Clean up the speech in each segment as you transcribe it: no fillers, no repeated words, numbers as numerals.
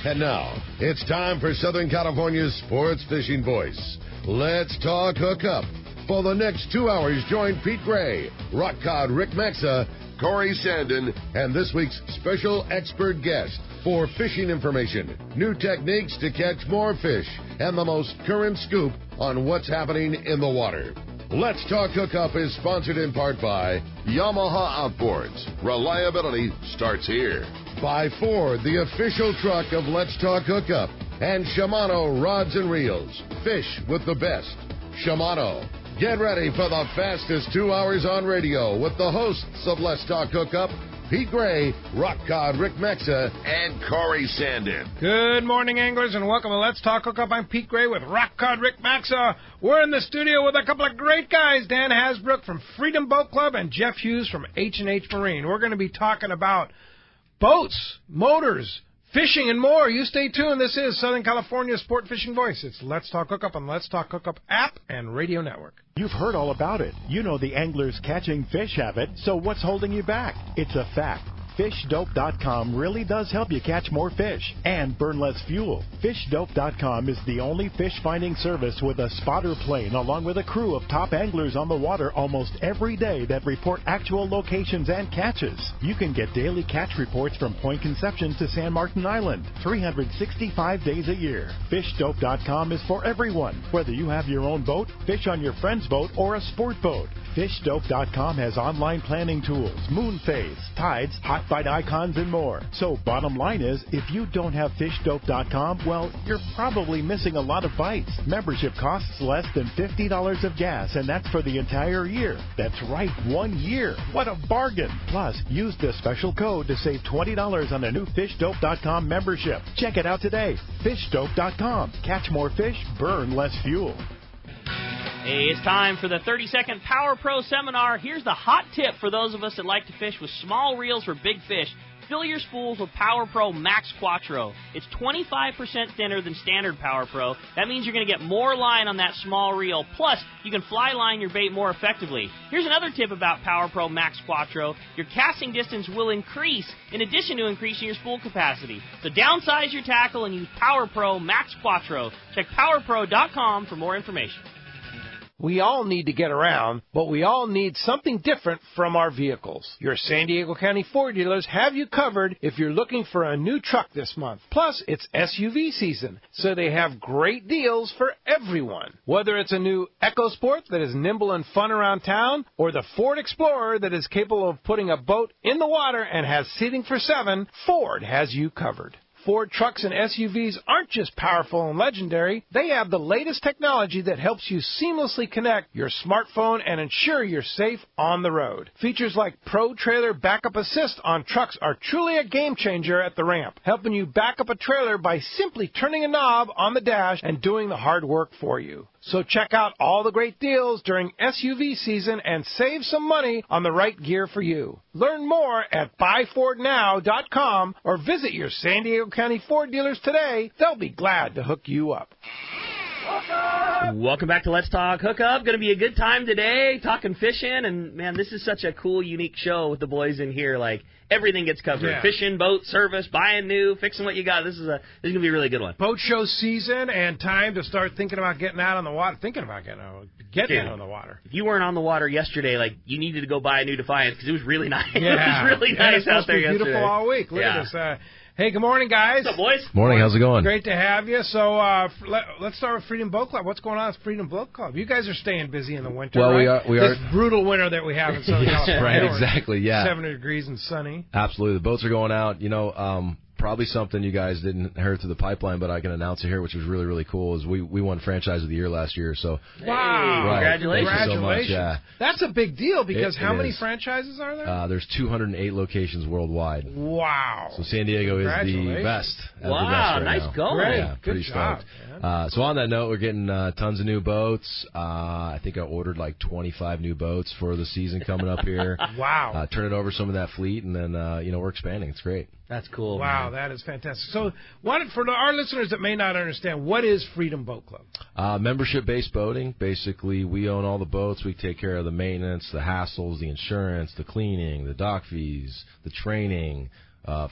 And now, it's time for Southern California's sports fishing voice. Let's talk hookup. For the next 2 hours, join Pete Gray, Rock Cod Rick Maxa, Corey Sandin, and this week's special expert guest for fishing information, new techniques to catch more fish, and the most current scoop on what's happening in the water. Let's Talk Hookup is sponsored in part by Yamaha Outboards. Reliability starts here. By Ford, the official truck of Let's Talk Hookup. And Shimano Rods and Reels. Fish with the best. Shimano. Get ready for the fastest 2 hours on radio with the hosts of Let's Talk Hookup, Pete Gray, Rock Cod Rick Maxa, and Corey Sandin. Good morning, anglers, and welcome to Let's Talk Hookup. I'm Pete Gray with Rock Cod Rick Maxa. We're in the studio with a couple of great guys, Dan Hasbrouck from Freedom Boat Club and Jeff Hughes from HNH Marine. We're going to be talking about boats, motors, fishing, and more. You stay tuned. This is Southern California's Sport Fishing Voice. It's Let's Talk Hookup on Let's Talk Hookup app and radio network. You've heard all about it. You know the anglers catching fish have it, so what's holding you back? It's a fact. FishDope.com really does help you catch more fish and burn less fuel. FishDope.com is the only fish finding service with a spotter plane along with a crew of top anglers on the water almost every day that report actual locations and catches. You can get daily catch reports from Point Conception to San Martin Island, 365 days a year. FishDope.com is for everyone, whether you have your own boat, fish on your friend's boat, or a sport boat. FishDope.com has online planning tools, moon phase, tides, hot bite icons, and more. So bottom line is, if you don't have FishDope.com, well, you're probably missing a lot of bites. Membership costs less than $50 of gas, and that's for the entire year. That's right, 1 year. What a bargain. Plus, use the special code to save $20 on a new FishDope.com membership. Check it out today. FishDope.com. Catch more fish, burn less fuel. Hey, it's time for the 30-second Power Pro Seminar. Here's the hot tip for those of us that like to fish with small reels for big fish. Fill your spools with Power Pro Max Quattro. It's 25% thinner than standard Power Pro. That means you're going to get more line on that small reel. Plus, you can fly line your bait more effectively. Here's another tip about Power Pro Max Quattro. Your casting distance will increase in addition to increasing your spool capacity. So downsize your tackle and use Power Pro Max Quattro. Check PowerPro.com for more information. We all need to get around, but we all need something different from our vehicles. Your San Diego County Ford dealers have you covered if you're looking for a new truck this month. Plus, it's SUV season, so they have great deals for everyone. Whether it's a new EcoSport that is nimble and fun around town, or the Ford Explorer that is capable of putting a boat in the water and has seating for 7, Ford has you covered. Ford trucks and SUVs aren't just powerful and legendary. They have the latest technology that helps you seamlessly connect your smartphone and ensure you're safe on the road. Features like Pro Trailer Backup Assist on trucks are truly a game changer at the ramp, helping you back up a trailer by simply turning a knob on the dash and doing the hard work for you. So check out all the great deals during SUV season and save some money on the right gear for you. Learn more at buyfordnow.com or visit your San Diego County Ford dealers today. They'll be glad to hook you up. Welcome back to Let's Talk Hookup. Going to be a good time today, talking fishing, and man, this is such a cool, unique show with the boys in here. Like, everything gets covered. Yeah. Fishing, boat, service, buying new, fixing what you got. This is going to be a really good one. Boat show season and time to start thinking about getting out on the water. Getting out on the water. If you weren't on the water yesterday, like, you needed to go buy a new Defiance because it was really nice. Yeah. It was really nice out there yesterday. Beautiful all week. Look at this. Hey, good morning, guys. What's up, boys? Morning. How's it going? Great to have you. So let's start with Freedom Boat Club. What's going on with Freedom Boat Club? You guys are staying busy in the winter, well, right? we are. This brutal winter that we have in Southern California. Right, exactly, yeah. 70 degrees and sunny. Absolutely. The boats are going out. You know, probably something you guys didn't hear through the pipeline, but I can announce it here, which was really, really cool, is we won Franchise of the Year last year. So wow. Right. Congratulations. Thank you so much. Yeah. That's a big deal because how many is. franchises are there? There's 208 locations worldwide. Wow. So San Diego is the best. Wow, the best right nice now. going. Yeah, pretty stoked. So on that note, we're getting tons of new boats. I think I ordered like 25 new boats for the season coming up here. Wow. Turning over some of that fleet, and then we're expanding. It's great. That's cool. Wow, man. That is fantastic. So, for our listeners that may not understand, what is Freedom Boat Club? Membership-based boating. Basically, we own all the boats. We take care of the maintenance, the hassles, the insurance, the cleaning, the dock fees, the training,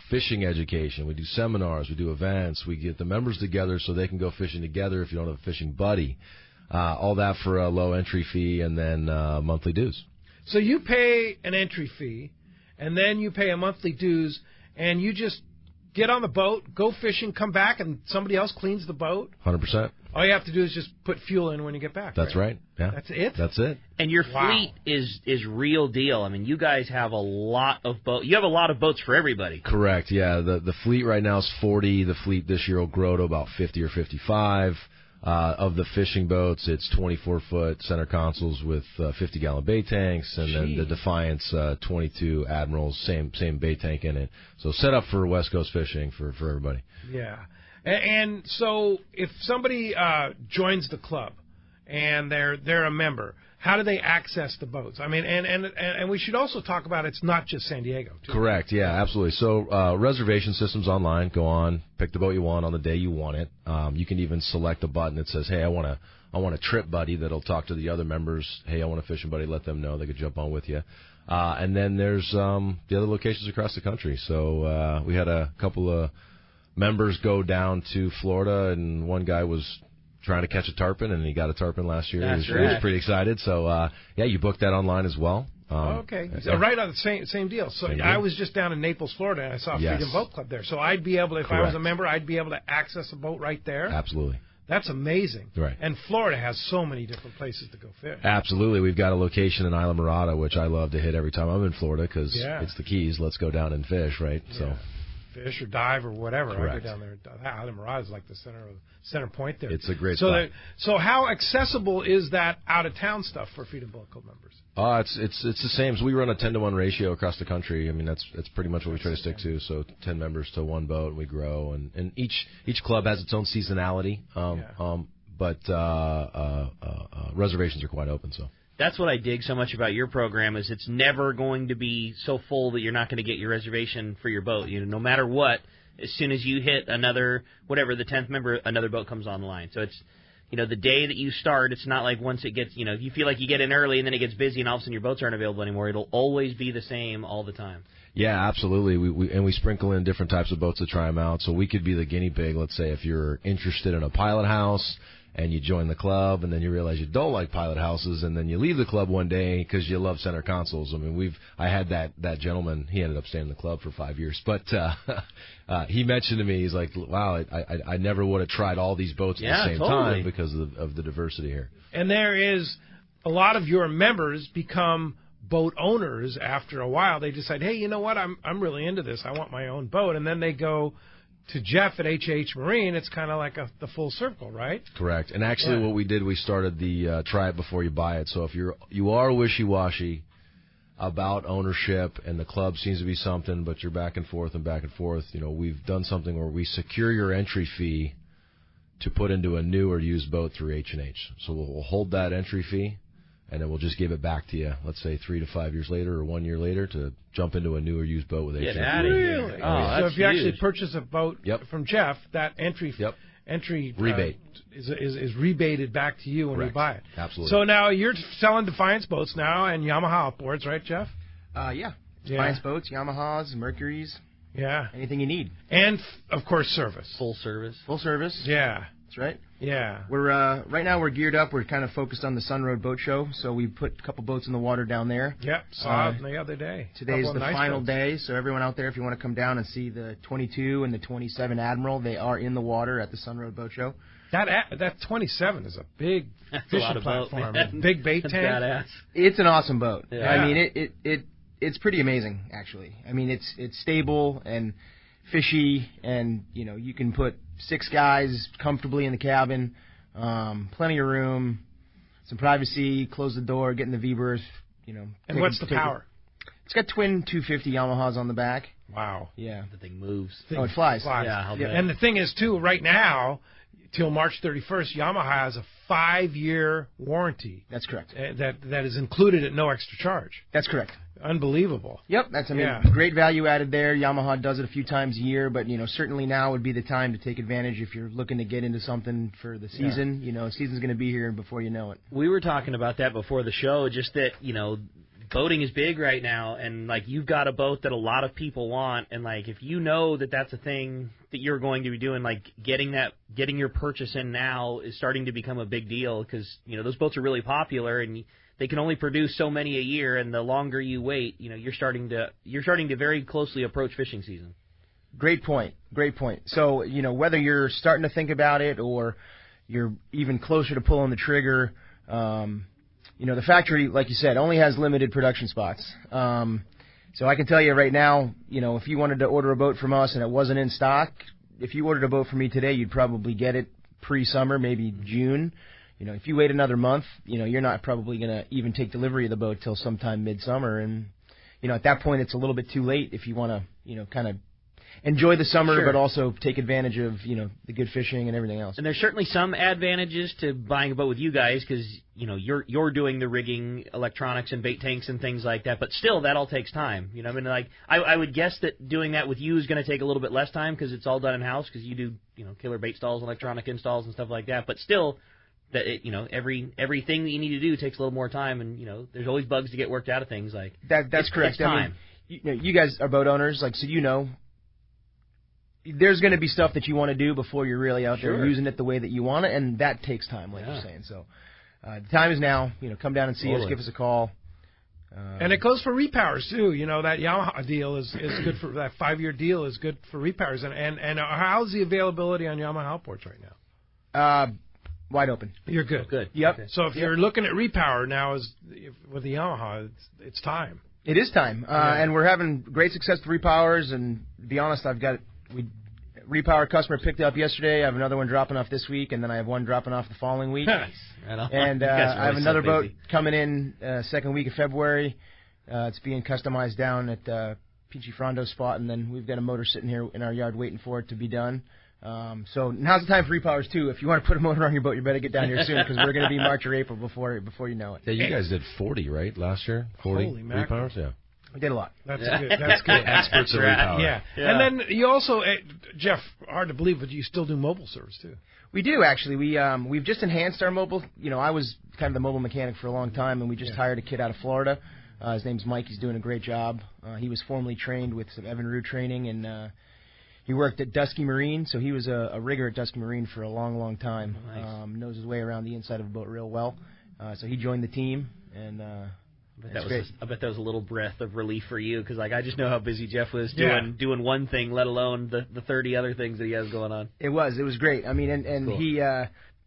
fishing education. We do seminars. We do events. We get the members together so they can go fishing together if you don't have a fishing buddy. All that for a low entry fee and then monthly dues. So you pay an entry fee, and then you pay a monthly dues, and you just get on the boat, go fishing, come back, and somebody else cleans the boat? 100%. All you have to do is just put fuel in when you get back. That's right. Yeah. That's it? That's it. And your fleet is real deal. I mean, you guys have a lot of boats. You have a lot of boats for everybody. Correct, yeah. The fleet right now is 40. The fleet this year will grow to about 50 or 55. Of the fishing boats, it's 24-foot center consoles with 50-gallon bait tanks, and then the Defiance 22 Admirals, same bait tank in it. So set up for West Coast fishing for everybody. Yeah. And so if somebody joins the club and they're a member, how do they access the boats? I mean, and we should also talk about it's not just San Diego, too. Correct, yeah, absolutely. So reservation systems online, go on, pick the boat you want on the day you want it. You can even select a button that says, hey, I want a trip buddy that'll talk to the other members. Hey, I want a fishing buddy, let them know. They could jump on with you. And then there's the other locations across the country. So we had a couple of members go down to Florida, and one guy was trying to catch a tarpon, and he got a tarpon last year. He was pretty excited. So, yeah, you booked that online as well. Okay. So right on the same deal. So I was just down in Naples, Florida, and I saw Freedom Boat Club there. So I'd be able to, if I was a member, I'd be able to access a boat right there? Absolutely. That's amazing. Right. And Florida has so many different places to go fish. Absolutely. We've got a location in Isla Mirada, which I love to hit every time I'm in Florida because it's the Keys. Let's go down and fish, right? Yeah. So. Fish or dive or whatever. Correct. I go down there. Isla Mirada is like the center point there. It's a great spot. So how accessible is that out-of-town stuff for Freedom Boat Club members? It's the same. So we run a 10-to-1 ratio across the country. I mean, that's pretty much what we try to stick to. So 10 members to one boat, and we grow. And each club has its own seasonality. But reservations are quite open. So. That's what I dig so much about your program is it's never going to be so full that you're not going to get your reservation for your boat. You know, no matter what, as soon as you hit another, whatever, the 10th member, another boat comes online. So it's, you know, the day that you start, it's not like once it gets, you know, you feel like you get in early and then it gets busy and all of a sudden your boats aren't available anymore. It'll always be the same all the time. Yeah, absolutely. We sprinkle in different types of boats to try them out. So we could be the guinea pig, let's say, if you're interested in a pilot house and you join the club, and then you realize you don't like pilot houses, and then you leave the club one day because you love center consoles. I mean, I had that gentleman. He ended up staying in the club for 5 years, but he mentioned to me, he's like, "Wow, I never would have tried all these boats at the same time because of the diversity here." And there is a lot of your members become boat owners after a while. They decide, "Hey, you know what? I'm really into this. I want my own boat," and then they go to Jeff at HNH Marine. It's kind of like the full circle, right? Correct. And actually what we did, we started the try it before you buy it. So if you are wishy-washy about ownership and the club seems to be something, but you're back and forth, you know, we've done something where we secure your entry fee to put into a new or used boat through H&H. So we'll hold that entry fee, and then we'll just give it back to you, let's say 3 to 5 years later or 1 year later, to jump into a new or used boat with H&H. Get out of here. Really? So if you actually purchase a boat from Jeff, that entry rebate is rebated back to you when you buy it. Absolutely. So now you're selling Defiance boats now and Yamaha outboards, right, Jeff? Yeah. Defiance boats, Yamahas, Mercuries. Yeah. Anything you need. And, of course, service. Full service. Full service. Yeah. That's right. Yeah. We're right now we're geared up. We're kind of focused on the Sunroad Boat Show, so we put a couple boats in the water down there. Yep. Saw it the other day. Today's the final day, so everyone out there, if you want to come down and see the 22 and the 27 Admiral, they are in the water at the Sunroad Boat Show. That 27 is a big fishing platform. Big bait tank. Badass. It's an awesome boat. Yeah. I mean, it's pretty amazing, actually. I mean, it's stable and fishy, and you know, you can put 6 guys comfortably in the cabin, plenty of room, some privacy, close the door, get in the V-berth, you know. And what's the power? It's got twin 250 Yamahas on the back. Wow. Yeah. The thing moves. Oh, it flies. Yeah. And the thing is, too, right now, till March 31st, Yamaha has a 5-year warranty. That's correct. That is included at no extra charge. That's correct. Unbelievable. Yep, great value added there. Yamaha does it a few times a year, but you know, certainly now would be the time to take advantage if you're looking to get into something for the season. You know, season's going to be here before you know it. We were talking about that before the show, just that, you know, boating is big right now, and like you've got a boat that a lot of people want, and like if you know that that's a thing that you're going to be doing, like getting your purchase in now is starting to become a big deal, because those boats are really popular and they can only produce so many a year, and the longer you wait, you're starting to very closely approach fishing season. Great point. So, whether you're starting to think about it or you're even closer to pulling the trigger, the factory, like you said, only has limited production spots. So I can tell you right now, if you wanted to order a boat from us and it wasn't in stock, if you ordered a boat from me today, you'd probably get it pre-summer, maybe June. If you wait another month, you're not probably going to even take delivery of the boat till sometime midsummer. And, at that point, it's a little bit too late if you want to, kind of enjoy the summer, sure, but also take advantage of, the good fishing and everything else. And there's certainly some advantages to buying a boat with you guys, because, you're doing the rigging, electronics, and bait tanks and things like that. But still, that all takes time. I would guess that doing that with you is going to take a little bit less time because it's all done in-house, because you do, killer bait stalls, electronic installs, and stuff like that. But still, that everything that you need to do takes a little more time, and there's always bugs to get worked out of things. Like that's correct. It's time. You guys are boat owners, so there's going to be stuff that you want to do before you're really out there using it the way that you want it, and that takes time, like you're saying. So the time is now. Come down and see us, give us a call. And it goes for repowers too. That Yamaha deal is good for that 5-year deal is good for repowers. And how's the availability on Yamaha outboards right now? Wide open. You're good. Good. Yep. Okay. So if you're looking at repower now, with the Yamaha, it's time. It is time, and we're having great success with repowers. And to be honest, repower customer picked up yesterday. I have another one dropping off this week, and then I have one dropping off the following week. Nice. Right, and I have another boat coming in second week of February. It's being customized down at Peachy Frondo's spot, and then we've got a motor sitting here in our yard waiting for it to be done. So now's the time for repowers too. If you want to put a motor on your boat, you better get down here soon, because we're going to be March or April before you know it. Yeah, you guys did 40, right, last year? 40 repowers? Yeah. We did a lot. That's good. That's good. Experts in repower. Yeah. And then you also, Jeff, hard to believe, but you still do mobile service too. We do, actually. We've just enhanced our mobile. I was kind of the mobile mechanic for a long time, and we just hired a kid out of Florida. His name's Mike. He's doing a great job. He was formerly trained with some Evan Rue training, and he worked at HNH Marine, so he was a rigger at HNH Marine for a long, long time. Nice. Knows his way around the inside of a boat real well. So he joined the team, and I bet that was a little breath of relief for you, because I just know how busy Jeff was doing one thing, let alone the 30 other things that he has going on. It was great. I mean, and cool. He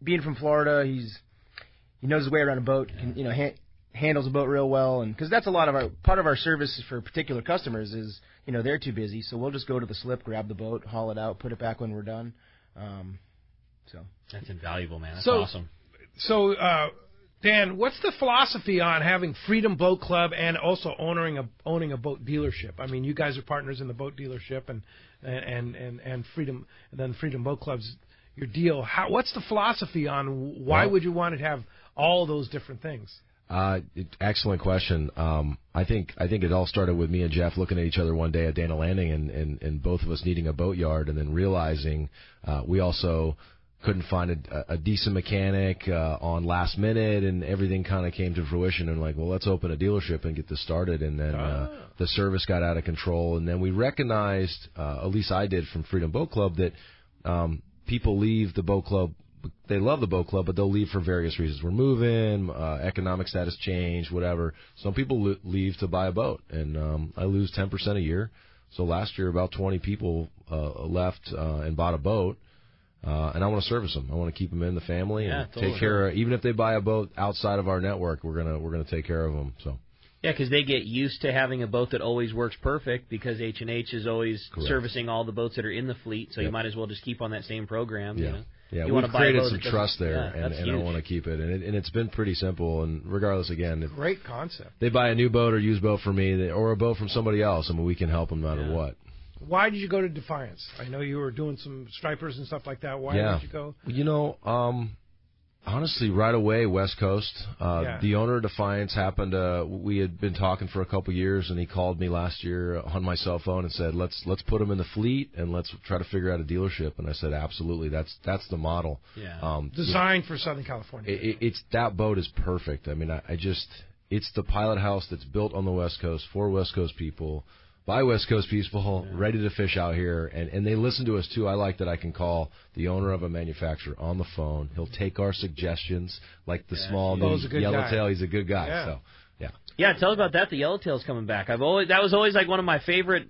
being from Florida, he knows his way around a boat, handles a boat real well, and because that's part of our service for particular customers is they're too busy, so we'll just go to the slip, grab the boat, haul it out, put it back when we're done. So that's invaluable, man. That's awesome. So. Dan, what's the philosophy on having Freedom Boat Club and also owning a boat dealership? I mean, you guys are partners in the boat dealership, and Freedom, and then Freedom Boat Club's your deal. What's the philosophy on why would you want to have all those different things? Excellent question. I think it all started with me and Jeff looking at each other one day at Dana Landing, and both of us needing a boatyard, and then realizing we also couldn't find a decent mechanic on last minute, and everything kind of came to fruition. And like, well, let's open a dealership and get this started. And then the service got out of control. And then we recognized, at least I did from Freedom Boat Club, that people leave the boat club. They love the boat club, but they'll leave for various reasons. We're moving, economic status change, whatever. Some people leave to buy a boat, and I lose 10% a year. So last year, about 20 people left and bought a boat. And I want to service them. I want to keep them in the family and take care of. Even if they buy a boat outside of our network, we're gonna take care of them. So. Yeah, because they get used to having a boat that always works perfect, because HNH is always servicing all the boats that are in the fleet. So you might as well just keep on that same program. Yeah. You know? Yeah, we've created some trust there, and I want to keep it. And it's been pretty simple. And regardless, again, great concept. They buy a new boat or used boat from me, or a boat from somebody else, I mean, we can help them no matter what. Why did you go to Defiance? I know you were doing some stripers and stuff like that. Why did you go? You know, honestly, right away, West Coast. The owner of Defiance happened to, we had been talking for a couple of years, and he called me last year on my cell phone and said, let's put him in the fleet, and let's try to figure out a dealership. And I said, absolutely, that's the model. Yeah. Designed for Southern California. It's that boat is perfect. I mean, I just... it's the pilot house that's built on the West Coast for West Coast people, by West Coast people, ready to fish out here. And they listen to us, too. I like that I can call the owner of a manufacturer on the phone. He'll take our suggestions, like the small yellowtail. He's a good guy. Yeah. So, yeah. Yeah, tell us about that. The yellowtail's coming back. That was always like one of my favorite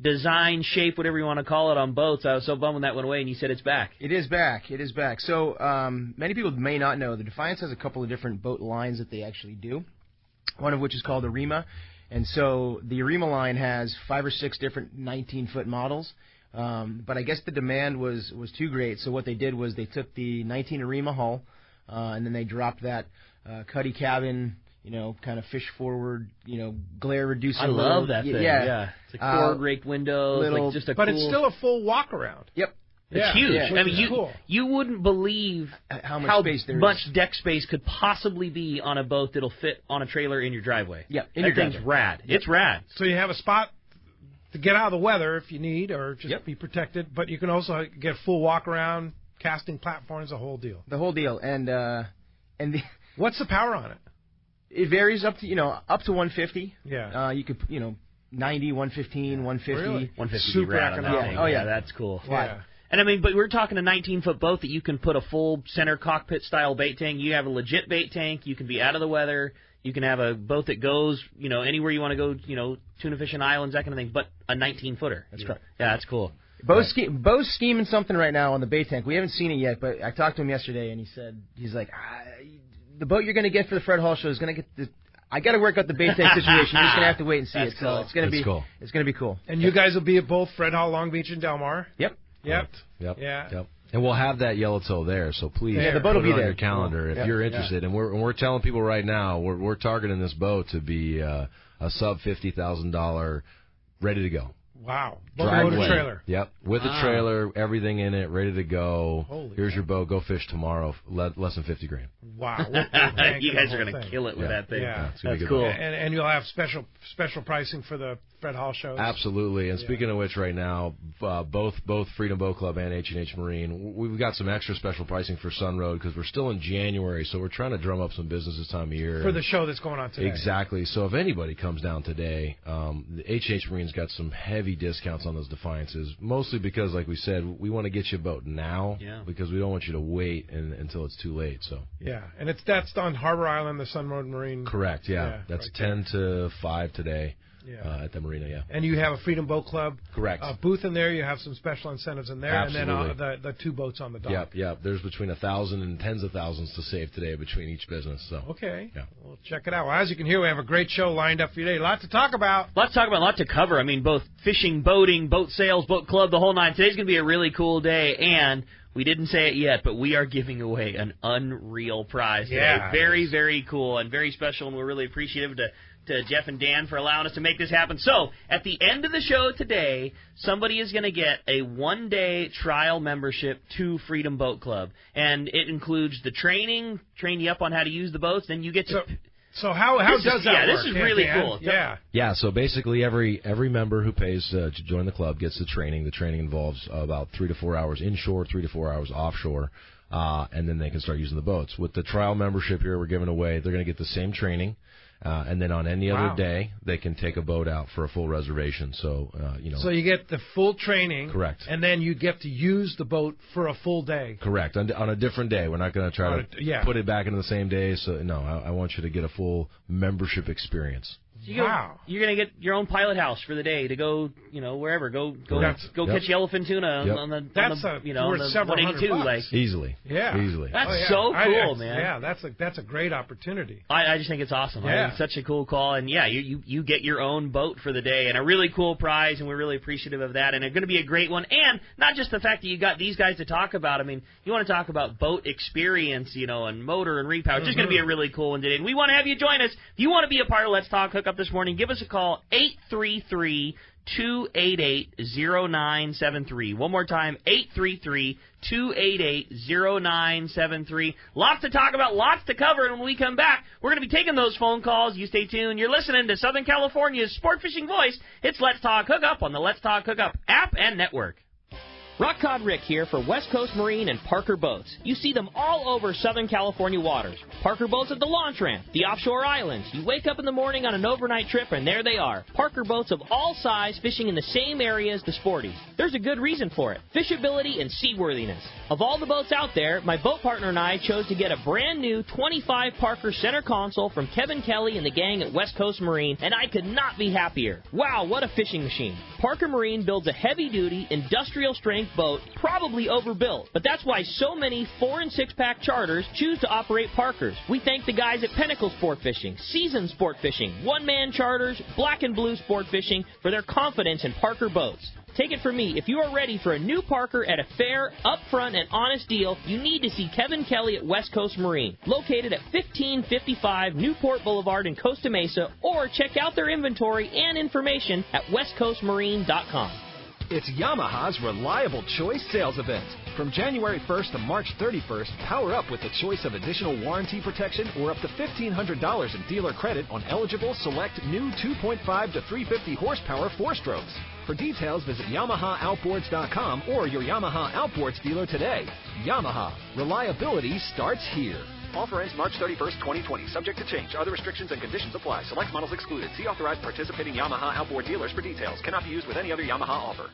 design, shape, whatever you want to call it, on boats. I was so bummed when that went away, and you said it's back. It is back. It is back. So many people may not know the Defiance has a couple of different boat lines that they actually do, one of which is called Arima. And so the Arima line has 5 or 6 different 19-foot models. But I guess the demand was too great. So what they did was they took the 19 Arima hull, and then they dropped that cuddy cabin, kind of fish forward, glare reducing. I love that thing. Yeah. It's like forward raked windows, like just a but cool... it's still a full walk around. Yep. It's huge. Yeah. I mean, cool. you wouldn't believe how much deck space could possibly be on a boat that'll fit on a trailer in your driveway. Yeah, that thing's rad. Yep. It's rad. So you have a spot to get out of the weather if you need, or just be protected. But you can also get full walk around, casting platforms, the whole deal. The whole deal. And what's the power on it? It varies up to 150. Yeah. You could 90, 115, 150. Really? 150 Super rad on that economic. thing. Oh yeah, that's cool. Yeah. And I mean, but we're talking a 19-foot boat that you can put a full center cockpit style bait tank. You have a legit bait tank. You can be out of the weather. You can have a boat that goes, anywhere you want to go, tuna fishing islands, that kind of thing. But a 19-footer. That's correct. Yeah, that's cool. Bo's scheming something right now on the bait tank. We haven't seen it yet, but I talked to him yesterday, and he's like, the boat you're going to get for the Fred Hall show is going to get I got to work out the bait tank situation. You're just going to have to wait and see it. Cool. So it's going to be cool. And you guys will be at both Fred Hall, Long Beach, and Del Mar? Yep. Yep. Yeah. And we'll have that yellowtail there, so please the boat will put be it on there. your calendar if you're interested. And we're telling people right now we're targeting this boat to be a sub $50,000, ready to go. Wow. Boat with a trailer. Yep. With a trailer, everything in it, ready to go. Here's your boat. Go fish tomorrow. Less than $50,000. Wow. You guys are going to kill it with that thing. Yeah. That's cool. And you'll have special pricing for the Fred Hall shows. Absolutely. And speaking of which, right now, both Freedom Boat Club and HNH Marine, we've got some extra special pricing for Sun Road because we're still in January, so we're trying to drum up some business this time of year. For the show that's going on today. Exactly. So if anybody comes down today, the HNH Marine's got some heavy discounts on those Defiances, mostly because, like we said, we want to get you a boat now because we don't want you to wait until it's too late. So and that's on Harbor Island, the Sun Road Marine. Correct. Yeah, that's right 10 to 5 today. At the marina, And you have a Freedom Boat Club correct booth in there. You have some special incentives in there, Absolutely. and then the 2 boats on the dock. Yep. There's between 1,000 and tens of thousands to save today between each business. So Well, check it out. Well, as you can hear, we have a great show lined up for you today. A lot to talk about. A lot to cover. I mean, both fishing, boating, boat sales, boat club, the whole nine. Today's going to be a really cool day, and we didn't say it yet, but we are giving away an unreal prize today. Yeah, very, very cool and very special, and we're really appreciative to Jeff and Dan for allowing us to make this happen. So, at the end of the show today, somebody is going to get a 1-day trial membership to Freedom Boat Club. And it includes the train you up on how to use the boats, then you get to... So how does that work? Yeah, this is really cool. Yeah, so basically every member who pays to join the club gets the training. The training involves about 3 to 4 hours inshore, 3 to 4 hours offshore, and then they can start using the boats. With the trial membership here we're giving away, they're going to get the same training. And then on any other day, they can take a boat out for a full reservation. So, So you get the full training. Correct. And then you get to use the boat for a full day. Correct. On a different day. We're not going to try to put it back into the same day. So, no, I want you to get a full membership experience. Wow. You're going to get your own pilot house for the day to go, wherever. Go catch yellowfin tuna on the worth several $182. Like. Easily. Yeah. Easily. That's so cool, man. Yeah, that's a great opportunity. I just think it's awesome. Yeah. I think it's such a cool call. And, you get your own boat for the day and a really cool prize, and we're really appreciative of that. And it's going to be a great one. And not just the fact that you got these guys to talk about. I mean, you want to talk about boat experience, and motor and repower. It's just going to be a really cool one today. And we want to have you join us. If you want to be a part of Let's Talk Hookup this morning, give us a call, 833-288-0973. One more time, 833-288-0973. Lots to talk about, lots to cover, and when we come back, we're going to be taking those phone calls. You stay tuned. You're listening to Southern California's sport fishing voice. It's Let's Talk Hookup on the Let's Talk Hookup app and network. Rock Cod Rick here for West Coast Marine and Parker Boats. You see them all over Southern California waters. Parker Boats at the launch ramp, the offshore islands. You wake up in the morning on an overnight trip and there they are. Parker Boats of all size fishing in the same area as the sporties. There's a good reason for it. Fishability and seaworthiness. Of all the boats out there, my boat partner and I chose to get a brand new 25 Parker center console from Kevin Kelly and the gang at West Coast Marine, and I could not be happier. Wow, what a fishing machine. Parker Marine builds a heavy-duty, industrial-strength boat, probably overbuilt. But that's why so many 4- and 6-pack charters choose to operate Parkers. We thank the guys at Pinnacle Sport Fishing, Season Sport Fishing, One-Man Charters, Black and Blue Sport Fishing for their confidence in Parker boats. Take it from me, if you are ready for a new Parker at a fair, upfront, and honest deal, you need to see Kevin Kelly at West Coast Marine, located at 1555 Newport Boulevard in Costa Mesa, or check out their inventory and information at westcoastmarine.com. It's Yamaha's Reliable Choice sales event. From January 1st to March 31st, power up with the choice of additional warranty protection or up to $1,500 in dealer credit on eligible select new 2.5 to 350 horsepower 4-strokes. For details, visit YamahaOutboards.com or your Yamaha Outboards dealer today. Yamaha. Reliability starts here. Offer ends March 31st, 2020. Subject to change. Other restrictions and conditions apply. Select models excluded. See authorized participating Yamaha outboard dealers for details. Cannot be used with any other Yamaha offer.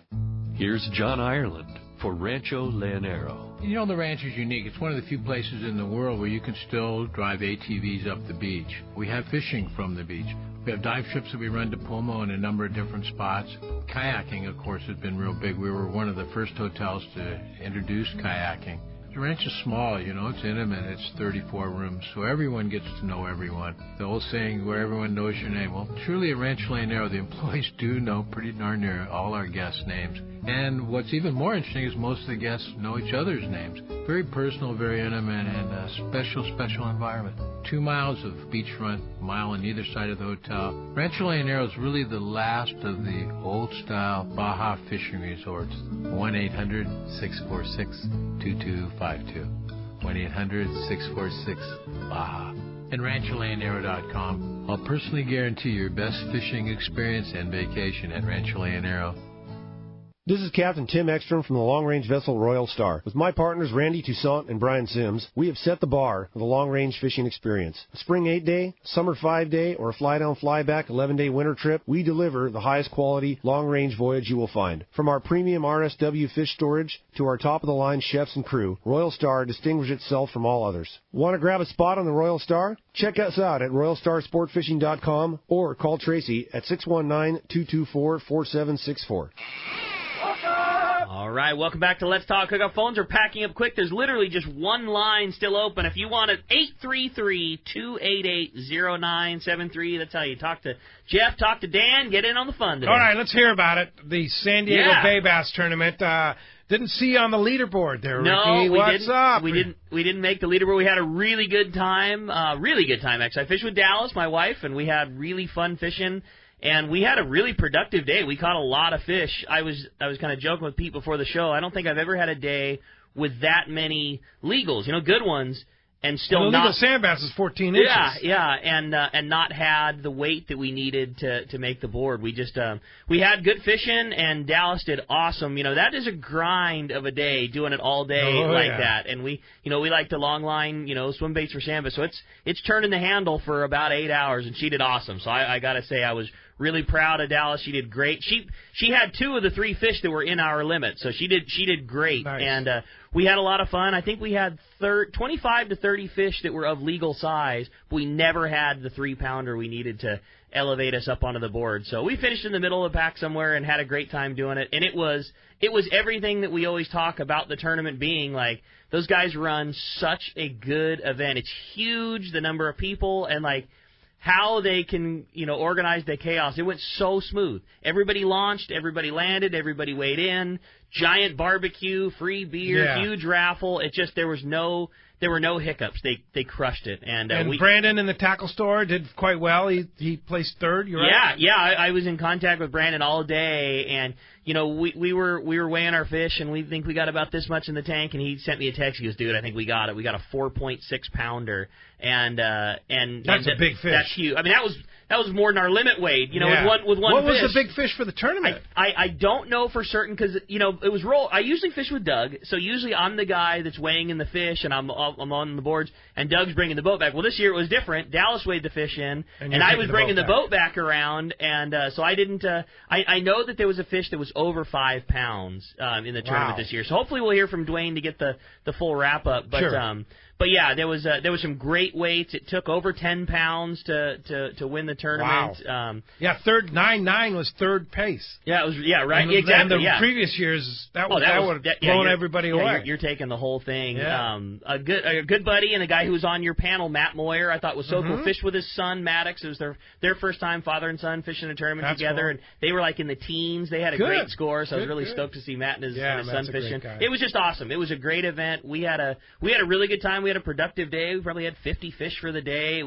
Here's John Ireland for Rancho Leonero. You know, the Rancho is unique. It's one of the few places in the world where you can still drive ATVs up the beach. We have fishing from the beach. We have dive trips that we run to Pomo in a number of different spots. Kayaking, of course, has been real big. We were one of the first hotels to introduce kayaking. The ranch is small, you know, it's intimate, it's 34 rooms, so everyone gets to know everyone. The old saying, where everyone knows your name. Well, truly at Rancho Leonero, the employees do know pretty darn near all our guests' names. And what's even more interesting is most of the guests know each other's names. Very personal, very intimate, and a special, special environment. 2 miles of beachfront, a mile on either side of the hotel. Rancho Leonero is really the last of the old-style Baja fishing resorts. 1-800-646-2252. 1-800-646-BAJA. And RanchoLeonero.com. I'll personally guarantee your best fishing experience and vacation at Rancho Leonero. This is Captain Tim Ekstrom from the long-range vessel Royal Star. With my partners Randy Toussaint and Brian Sims, we have set the bar for the long-range fishing experience. A spring 8-day, summer 5-day, or a fly-down, fly-back 11-day winter trip, we deliver the highest quality long-range voyage you will find. From our premium RSW fish storage to our top-of-the-line chefs and crew, Royal Star distinguishes itself from all others. Want to grab a spot on the Royal Star? Check us out at RoyalStarSportFishing.com or call Tracy at 619-224-4764. All right, welcome back to Let's Talk Hookup. Phones are packing up quick. There's literally just one line still open. If you want it, 833-288-0973. That's how you talk to Jeff, talk to Dan, get in on the fun today. All right, let's hear about it. The San Diego Bay Bass Tournament. Didn't see you on the leaderboard there, Ricky. No, What's up? We didn't make the leaderboard. We had a really good time. Actually. I fished with Dallas, my wife, and we had really fun fishing. And we had a really productive day. We caught a lot of fish. I was kind of joking with Pete before the show. I don't think I've ever had a day with that many legals, good ones, and still not. Legal sand bass is 14 inches. Yeah, and not had the weight that we needed to make the board. We just we had good fishing, and Dallas did awesome. That is a grind of a day, doing it all day that. And we like to long line, swim baits for sand bass. So it's turning the handle for about 8 hours, and she did awesome. So I got to say I was really proud of Dallas. She did great. She had 2 of the 3 fish that were in our limit, so she did great. Nice. And we had a lot of fun. I think we had 25 to 30 fish that were of legal size, but we never had the 3-pounder we needed to elevate us up onto the board. So we finished in the middle of the pack somewhere and had a great time doing it. And it was everything that we always talk about the tournament being. Like, those guys run such a good event. It's huge, the number of people, and how they can, organize the chaos. It went so smooth. Everybody launched, everybody landed, everybody weighed in, giant barbecue, free beer, huge raffle. It just, there were no hiccups. They crushed it. And Brandon in the tackle store did quite well. He placed 3rd. You're right. Yeah. I was in contact with Brandon all day, and we were weighing our fish, and we think we got about this much in the tank. And he sent me a text. He goes, "Dude, I think we got it. We got a 4.6 pounder." And that's a big fish. That's huge. I mean, that was more than our limit weight. You know, with one What fish. was the big fish for the tournament? I don't know for certain because it was roll. I usually fish with Doug, so usually I'm the guy that's weighing in the fish and I'm on the boards, and Doug's bringing the boat back. Well, this year it was different. Dallas weighed the fish in, and I was bringing the boat back around, and so I didn't. I know that there was a fish that was over 5 pounds in the tournament this year. So hopefully we'll hear from Dwayne to get the full wrap up. But sure. But yeah, there was some great weights. It took over 10 pounds to win the tournament. Wow. Third 9.9 was third pace. Yeah, it was. Yeah, right. And exactly. And the previous years that would have blown everybody away. away. You're taking the whole thing. Yeah. A good buddy and a guy who was on your panel, Matt Moyer, I thought was so cool. Fished with his son Maddox. It was their first time, father and son, fishing a tournament together, cool. and they were like in the teens. They had a great score, so I was really stoked to see Matt and his son fishing. It was just awesome. It was a great event. We had a really good time. We had a productive day. We probably had 50 fish for the day.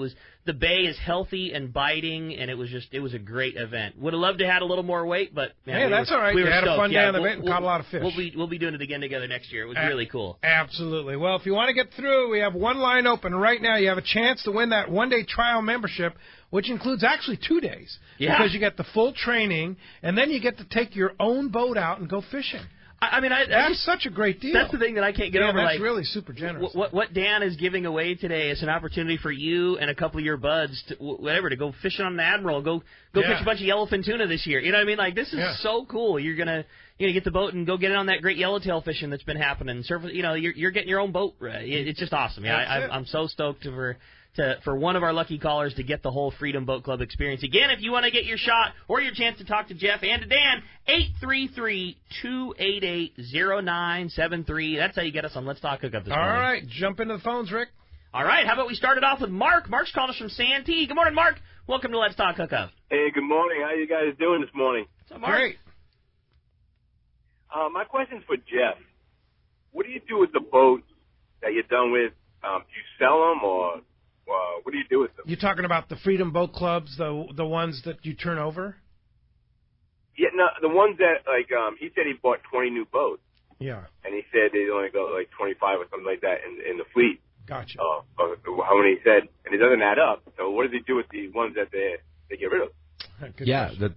The bay is healthy and biting, and it was a great event. Would have loved to have had a little more weight, but that's all right. We had a fun day on the event and caught a lot of fish. We'll be doing it again together next year. It was really cool. Absolutely. Well, if you want to get through, we have one line open right now. You have a chance to win that one-day trial membership, which includes actually 2 days, because you get the full training, and then you get to take your own boat out and go fishing. That's such a great deal. That's the thing that I can't get over. That's really super generous. What Dan is giving away today is an opportunity for you and a couple of your buds to go fishing on the Admiral, go catch a bunch of yellowfin tuna this year. You know what I mean? Like, this is so cool. You're gonna get the boat and go get it on that great yellowtail fishing that's been happening. You're getting your own boat. It's just awesome. I'm so stoked for one of our lucky callers to get the whole Freedom Boat Club experience. Again, if you want to get your shot or your chance to talk to Jeff and to Dan, 833-288-0973. That's how you get us on Let's Talk Hookup this morning. All right, jump into the phones, Rick. All right, how about we start it off with Mark? Mark's calling us from Santee. Good morning, Mark. Welcome to Let's Talk Hookup. Hey, good morning. How you guys doing this morning? What's up, Mark? Great. My question's for Jeff. What do you do with the boats that you're done with? Do you sell them or what do you do with them? You talking about the Freedom Boat Clubs, the ones that you turn over? Yeah, no, the ones that, he said he bought 20 new boats. Yeah. And he said they only got 25 or something like that in the fleet. Gotcha. How many he said, and it doesn't add up. So what does he do with the ones that they get rid of?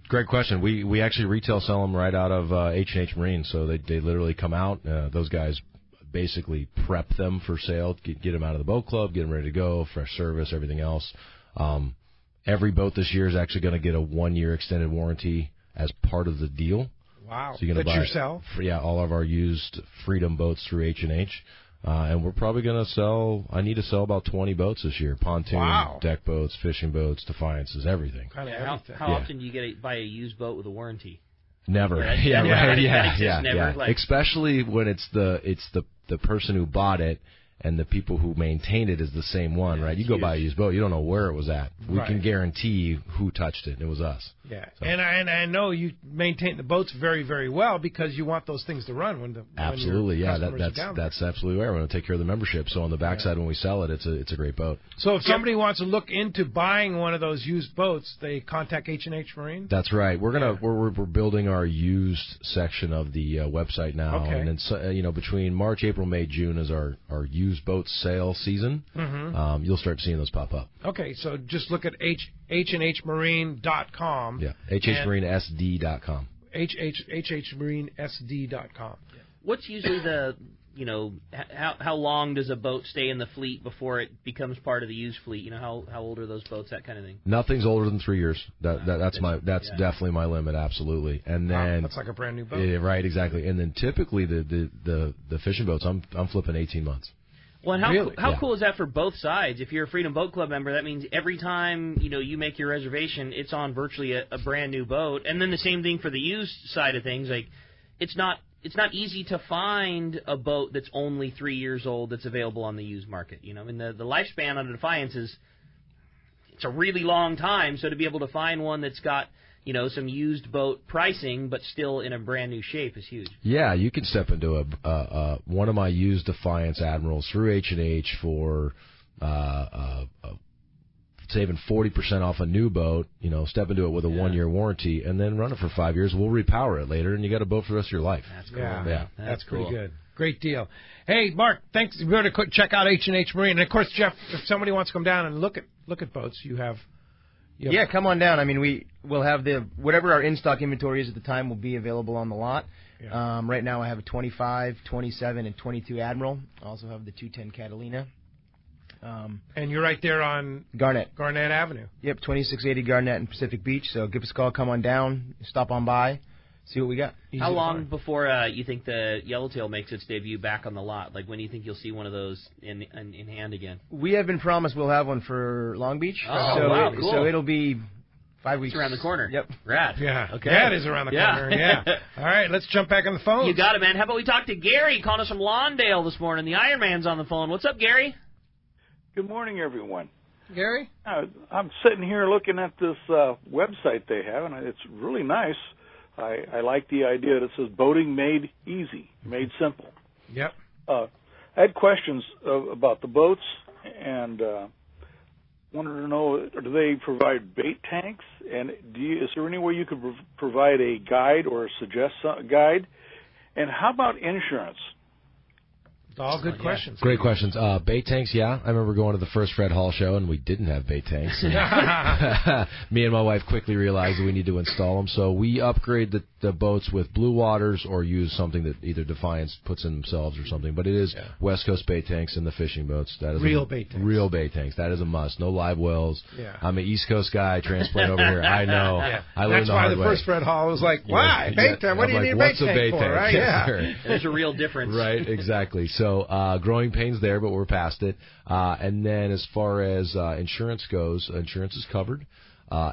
Great question. We actually retail sell them right out of HNH Marine, so they literally come out. Those guys basically prep them for sale, get them out of the boat club, get them ready to go, fresh service, everything else. Every boat this year is actually going to get a 1-year extended warranty as part of the deal. Wow. So you're going to buy yourself? all of our used Freedom boats through H&H. And we're probably going to I need to sell about 20 boats this year. Pontoon, deck boats, fishing boats, Defiances, everything. How often do you buy a used boat with a warranty? Never. Never. Especially when it's the person who bought it and the people who maintained it is the same one, right? You go buy a used boat, you don't know where it was at. We can guarantee who touched it, and it was us. Yeah, so. And I know you maintain the boats very, very well because you want those things to run when the absolutely, when that's absolutely right. We're going to take care of the membership. So on the backside, when we sell it, it's a great boat. So if somebody wants to look into buying one of those used boats, they contact H&H Marine. That's right. We're building our used section of the website now, and then between March, April, May, June is our used boat sale season. Mm-hmm. You'll start seeing those pop up. Okay, so just look at HNHMarine.com. Yeah, HHMarineSD.com. HHMarineSD.com. What's usually the, how long does a boat stay in the fleet before it becomes part of the used fleet? How old are those boats, that kind of thing? Nothing's older than 3 years. That's definitely my limit, absolutely. And then that's like a brand new boat. Yeah, right, exactly. And then typically the fishing boats, I'm flipping 18 months. Well, and how cool is that for both sides? If you're a Freedom Boat Club member, that means every time you make your reservation, it's on virtually a brand new boat. And then the same thing for the used side of things. Like, it's not easy to find a boat that's only 3 years old that's available on the used market. The lifespan on a Defiance it's a really long time. So to be able to find one that's got some used boat pricing, but still in a brand new shape is huge. Yeah, you can step into one of my used Defiance Admirals through H&H for saving 40% off a new boat. Step into it with a 1-year warranty, and then run it for 5 years. We'll repower it later, and you got a boat for the rest of your life. That's cool. Yeah, that's cool. Pretty good. Great deal. Hey, Mark, thanks. We're going to check out H&H Marine, and of course, Jeff, if somebody wants to come down and look at boats, you have. Yep. Yeah, come on down. I mean, we'll have whatever our in-stock inventory is at the time will be available on the lot. Yeah. Right now I have a 25, 27, and 22 Admiral. I also have the 210 Catalina. And you're right there on Garnett Avenue. Yep, 2680 Garnett and Pacific Beach. So give us a call, come on down, stop on by, see what we got. How long before you think the Yellowtail makes its debut back on the lot? Like, when do you think you'll see one of those in hand again? We have been promised we'll have one for Long Beach. Oh, so wow, cool. So it'll be 5 weeks. It's around the corner. Yep. Rad. Yeah. Okay. That is around the corner. Yeah. All right, let's jump back on the phone. You got it, man. How about we talk to Gary calling us from Lawndale this morning? The Iron Man's on the phone. What's up, Gary? Good morning, everyone. Gary? I'm sitting here looking at this website they have, and it's really nice. I like the idea that it says boating made easy, made simple. Yep. I had questions about the boats, and wanted to know, do they provide bait tanks? And is there any way you could provide a guide or suggest a guide? And how about insurance? All good questions. Great questions. Bait tanks, yeah. I remember going to the first Fred Hall show, and we didn't have bait tanks. Me and my wife quickly realized that we need to install them. So we upgrade the boats with Blue Waters or use something that either Defiance puts in themselves or something. But it is West Coast bait tanks in the fishing boats. That is real bait tanks. Real bait tanks. That is a must. No live wells. Yeah. I'm an East Coast guy, transplant over here. I know. Yeah. I learned That's the why hard the way. first Fred Hall was like, why? Bait tank? What do you need a bait tank for? Right? Yeah. There's a real difference. Right, exactly. So growing pains there, but we're past it. And then as far as insurance goes, insurance is covered.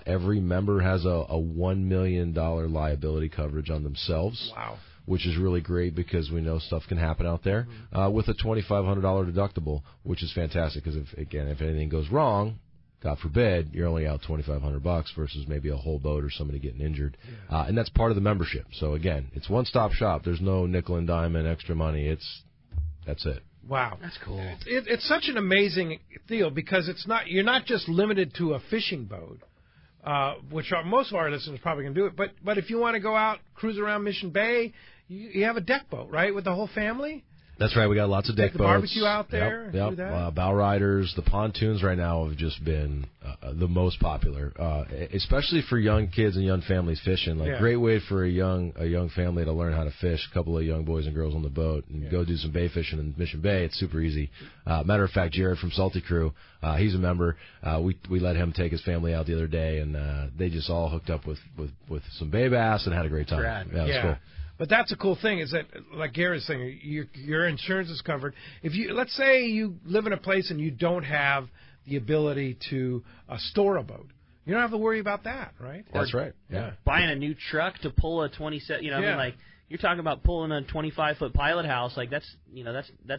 Every member has a $1 million liability coverage on themselves. Wow. Which is really great because we know stuff can happen out there. With a $2,500 deductible, which is fantastic because if anything goes wrong, God forbid, you're only out $2,500 versus maybe a whole boat or somebody getting injured. Yeah. And that's part of the membership. So again, it's one-stop shop. There's no nickel and dime and extra money. That's it. Wow, that's cool. It's such an amazing deal because you're not just limited to a fishing boat, which most of our listeners probably can do it. But if you want to go out, cruise around Mission Bay, you have a deck boat, right, with the whole family. That's right. We got lots of deck boats. Barbecue out there. Yep. Do that. Bow riders. The pontoons right now have just been the most popular, especially for young kids and young families fishing. Great way for a young family to learn how to fish. A couple of young boys and girls on the boat and go do some bay fishing in Mission Bay. It's super easy. Matter of fact, Jared from Salty Crew, he's a member. We let him take his family out the other day, and they just all hooked up with some bay bass and had a great time. Rad. Yeah, it was cool. But that's a cool thing is that, like Gary's saying, your insurance is covered. Let's say you live in a place and you don't have the ability to store a boat, you don't have to worry about that, right? That's right. Yeah. Buying a new truck to pull a 27, I mean, like you're talking about pulling a 25-foot pilot house, like that's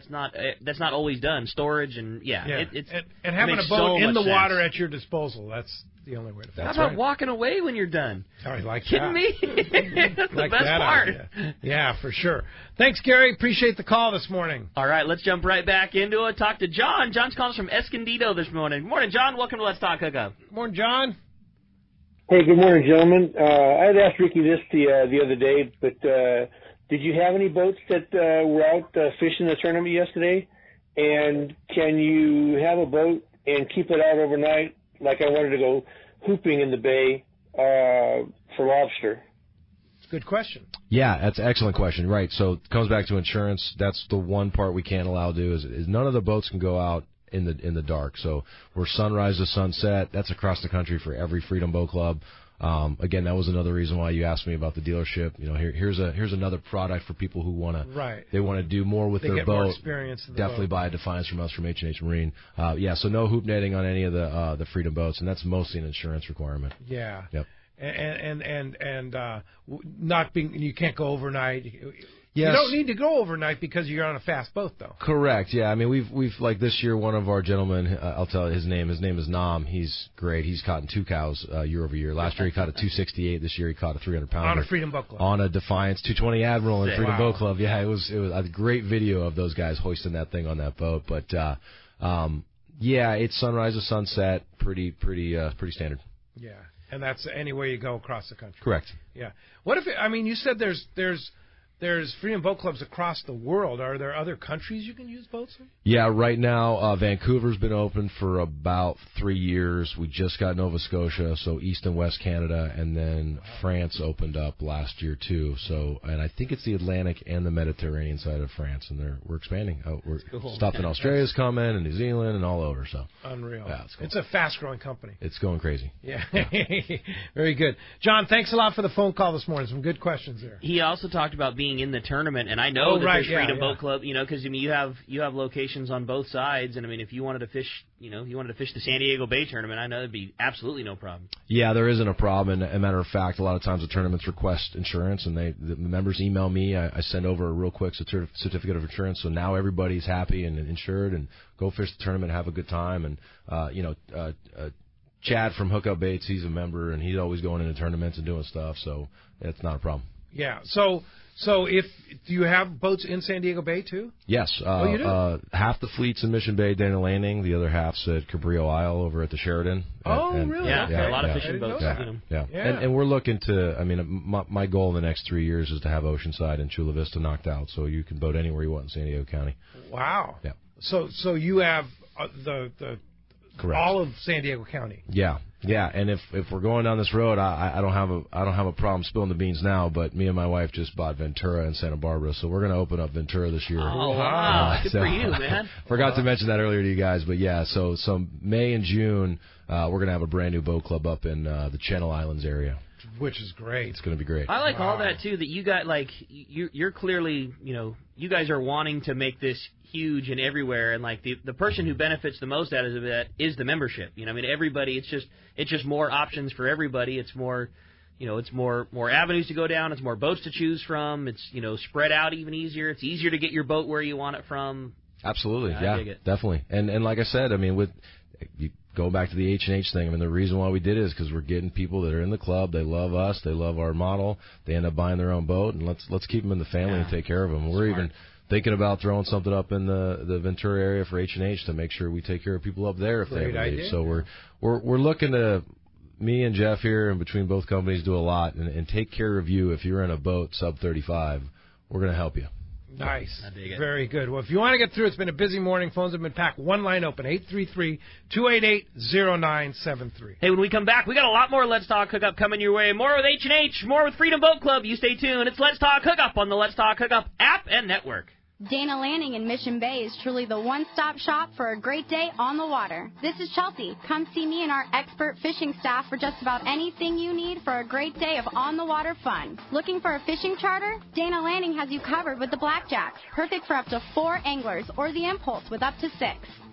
not always done. Storage and and having a boat in the water at your disposal. That's the only way to. How about walking away when you're done? I like kidding me? That's like the best part. Idea. Yeah, for sure. Thanks, Gary. Appreciate the call this morning. All right, let's jump right back into it. Talk to John. John's calling us from Escondido this morning. Good morning, John. Welcome to Let's Talk Hookup. Good morning, John. Hey, good morning, gentlemen. I had asked Ricky this the other day, but did you have any boats that were out fishing the tournament yesterday? And can you have a boat and keep it out overnight? Like I wanted to go hooping in the bay for lobster. Good question. Yeah, that's an excellent question. Right, so it comes back to insurance. That's the one part we can't allow to do is none of the boats can go out in the dark. So we're sunrise to sunset. That's across the country for every Freedom Boat Club. Again, that was another reason why you asked me about the dealership. Here's another product for people who want to do more with their boat. More experience in the Definitely boat. buy a Defiance from us from HNH Marine. So no hoop netting on any of the Freedom boats, and that's mostly an insurance requirement. Yeah. Yep. And not being you can't go overnight. Yes. You don't need to go overnight because you're on a fast boat, though. Correct. Yeah. I mean, we've like this year, one of our gentlemen, I'll tell you his name. His name is Nam. He's great. He's caught 2 cows year over year. Last year he caught a 268. This year he caught a 300-pounder on a Freedom Boat Club. On a Defiance 220 Admiral and Freedom Wow. Boat Club. Yeah, it was a great video of those guys hoisting that thing on that boat. But it's sunrise to sunset. Pretty standard. Yeah, and that's anywhere you go across the country. Correct. Yeah. What if you said there's there's Freedom Boat Clubs across the world. Are there other countries you can use boats in? Yeah, right now Vancouver's been open for about 3 years. We just got Nova Scotia, so East and West Canada, and then France opened up last year too. So, and I think it's the Atlantic and the Mediterranean side of France, and we're expanding. We're stuff in Australia's coming, and New Zealand, and all over. So unreal. Yeah, it's a fast-growing company. It's going crazy. Yeah. Very good. John, thanks a lot for the phone call this morning. Some good questions there. He also talked about being in the tournament, and I know there's Freedom Boat Club, because I mean you have locations on both sides, and I mean if you wanted to fish, the San Diego Bay tournament, I know it'd be absolutely no problem. Yeah, there isn't a problem. And a matter of fact, a lot of times the tournaments request insurance, and the members email me. I send over a real quick certificate of insurance, so now everybody's happy and insured, and go fish the tournament, have a good time, and Chad from Hookup Baits, he's a member, and he's always going into tournaments and doing stuff, so it's not a problem. Yeah. So do you have boats in San Diego Bay too? Yes. You do? Half the fleet's in Mission Bay, Dana Landing. The other half's at Cabrillo Isle over at the Sheridan. Really? Yeah, a lot of fishing boats. Yeah. And we're looking to, I mean, my goal in the next 3 years is to have Oceanside and Chula Vista knocked out, so you can boat anywhere you want in San Diego County. Wow. Yeah. So you have the Correct. all of San Diego County. Yeah. And if we're going down this road, I don't have a problem spilling the beans now. But me and my wife just bought Ventura and Santa Barbara, so we're going to open up Ventura this year. Oh wow! Good for you, man. Forgot to mention that earlier to you guys, but yeah. So May and June, we're going to have a brand new boat club up in the Channel Islands area. Which is great. It's going to be great. I like all that too. That you got you're clearly you guys are wanting to make this huge and everywhere, and the person who benefits the most out of that is the membership. I mean everybody. It's just more options for everybody. It's more it's more avenues to go down. It's more boats to choose from. It's spread out even easier. It's easier to get your boat where you want it from. Absolutely, I dig it. Definitely. And like I said, I mean go back to the HNH thing. I mean, the reason why we did it is because we're getting people that are in the club. They love us. They love our model. They end up buying their own boat, and let's keep them in the family and take care of them. We're even thinking about throwing something up in the Ventura area for HNH to make sure we take care of people up there if they ever leave. So we're looking to, me and Jeff here and between both companies, do a lot and take care of you. If you're in a boat sub 35, we're going to help you. Nice. Very good. Well, if you want to get through, it's been a busy morning. Phones have been packed. One line open, 833-288-0973. Hey, when we come back, we got a lot more Let's Talk Hookup coming your way. More with H&H, more with Freedom Boat Club. You stay tuned. It's Let's Talk Hookup on the Let's Talk Hookup app and network. Dana Landing in Mission Bay is truly the one-stop shop for a great day on the water. This is Chelsea. Come see me and our expert fishing staff for just about anything you need for a great day of on-the-water fun. Looking for a fishing charter? Dana Landing has you covered with the Blackjacks, perfect for up to 4 anglers, or the Impulse with up to 6.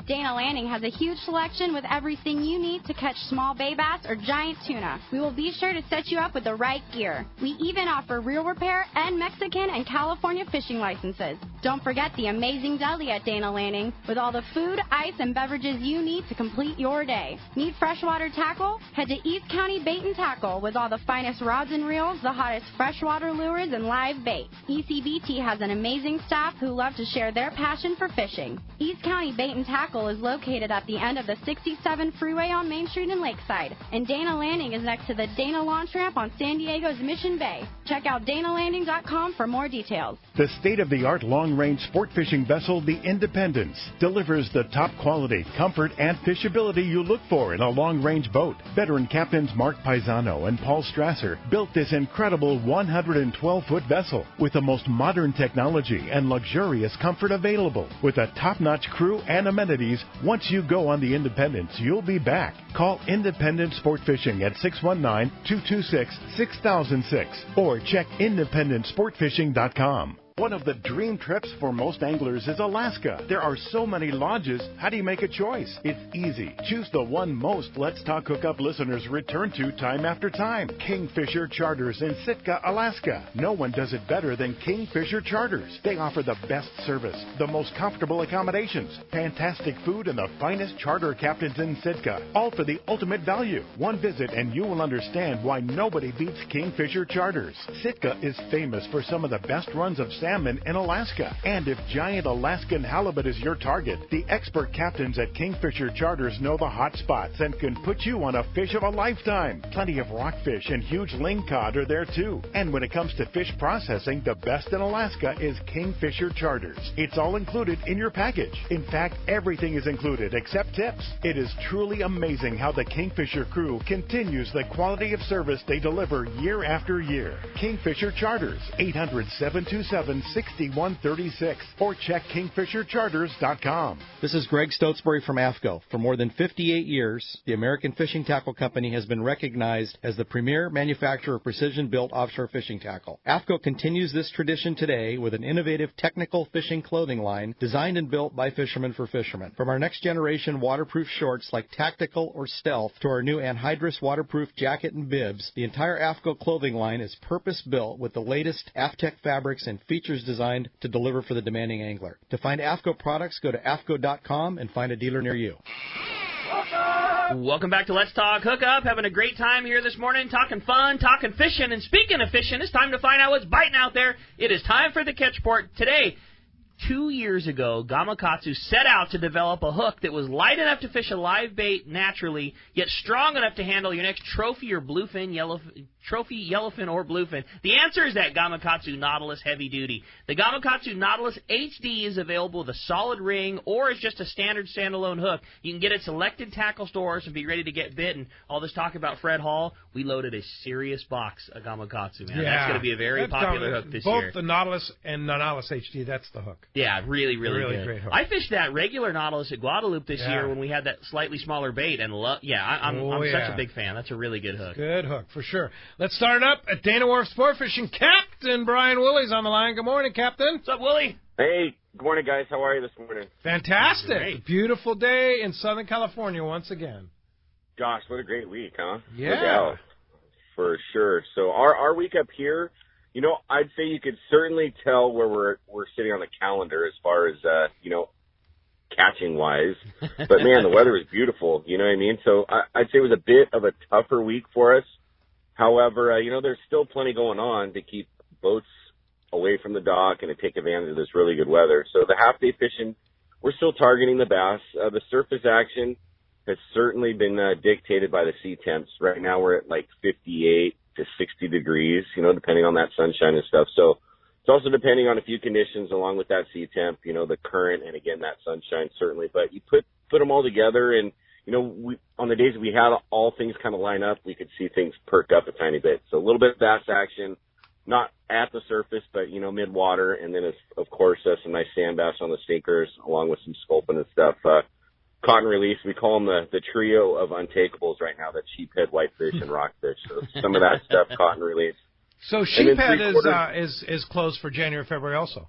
Dana Landing has a huge selection with everything you need to catch small bay bass or giant tuna. We will be sure to set you up with the right gear. We even offer reel repair and Mexican and California fishing licenses. Don't forget the amazing deli at Dana Landing with all the food, ice, and beverages you need to complete your day. Need freshwater tackle? Head to East County Bait and Tackle with all the finest rods and reels, the hottest freshwater lures, and live bait. ECBT has an amazing staff who love to share their passion for fishing. East County Bait and Tackle is located at the end of the 67 freeway on Main Street in Lakeside, and Dana Landing is next to the Dana Launch Ramp on San Diego's Mission Bay. Check out DanaLanding.com for more details. The state-of-the-art long-range sport fishing vessel, the Independence, delivers the top quality, comfort, and fishability you look for in a long-range boat. Veteran captains Mark Paisano and Paul Strasser built this incredible 112-foot vessel with the most modern technology and luxurious comfort available. With a top-notch crew and amenities, once you go on the Independence, you'll be back. Call Independence Sport Fishing at 619-226-6006 or check IndependenceSportFishing.com. One of the dream trips for most anglers is Alaska. There are so many lodges. How do you make a choice? It's easy. Choose the one most Let's Talk Hookup listeners return to time after time. Kingfisher Charters in Sitka, Alaska. No one does it better than Kingfisher Charters. They offer the best service, the most comfortable accommodations, fantastic food, and the finest charter captains in Sitka. All for the ultimate value. One visit and you will understand why nobody beats Kingfisher Charters. Sitka is famous for some of the best runs of salmon salmon in Alaska. And if giant Alaskan halibut is your target, the expert captains at Kingfisher Charters know the hot spots and can put you on a fish of a lifetime. Plenty of rockfish and huge lingcod are there too. And when it comes to fish processing, the best in Alaska is Kingfisher Charters. It's all included in your package. In fact, everything is included except tips. It is truly amazing how the Kingfisher crew continues the quality of service they deliver year after year. Kingfisher Charters, 800-727-6136, or check kingfishercharters.com. This is Greg Stotesbury from AFCO. For more than 58 years, the American Fishing Tackle Company has been recognized as the premier manufacturer of precision-built offshore fishing tackle. AFCO continues this tradition today with an innovative technical fishing clothing line designed and built by fishermen for fishermen. From our next-generation waterproof shorts like Tactical or Stealth to our new anhydrous waterproof jacket and bibs, the entire AFCO clothing line is purpose-built with the latest AFTEC fabrics and features designed to deliver for the demanding angler. To find AFCO products, go to AFCO.com and find a dealer near you. Welcome back to Let's Talk Hookup. Having a great time here this morning, talking fun, talking fishing. And speaking of fishing, it's time to find out what's biting out there. It is time for the catch report. Today, 2 years ago, Gamakatsu set out to develop a hook that was light enough to fish a live bait naturally, yet strong enough to handle your next trophy or bluefin, yellowfin, or bluefin. The answer is that Gamakatsu Nautilus Heavy Duty. The Gamakatsu Nautilus HD is available with a solid ring or is just a standard standalone hook. You can get it at selected tackle stores and be ready to get bitten. All this talk about Fred Hall, we loaded a serious box of Gamakatsu, man. Yeah. That's going to be a very popular hook this year. Both the Nautilus and the Nautilus HD, that's the hook. Yeah, really good. Great hook. I fished that regular Nautilus at Guadalupe this year when we had that slightly smaller bait, and I'm such a big fan. That's a really good hook. Good hook, for sure. Let's start up at Dana Wharf Sport Fishing. Captain Brian Woolley's on the line. Good morning, Captain. What's up, Woolley? Hey, good morning, guys. How are you this morning? Fantastic. Great. Beautiful day in Southern California once again. Gosh, what a great week, huh? Yeah. Look out, for sure. So our week up here, you know, I'd say you could certainly tell where we're sitting on the calendar as far as catching wise. But man, the weather was beautiful. You know what I mean? So I'd say it was a bit of a tougher week for us. However, there's still plenty going on to keep boats away from the dock and to take advantage of this really good weather. So the half day fishing, we're still targeting the bass. The surface action has certainly been dictated by the sea temps. Right now we're at like 58 to 60 degrees, depending on that sunshine and stuff. So it's also depending on a few conditions along with that sea temp, the current and again that sunshine certainly. But you put them all together and on the days we had all things kind of line up, we could see things perk up a tiny bit. So a little bit of bass action, not at the surface, but mid-water, and then of course some nice sand bass on the stinkers along with some sculpin and stuff. Caught and release, we call them the trio of untakeables right now, the cheaphead whitefish and rockfish. So some of that stuff caught and release. So sheephead is closed for January, February also?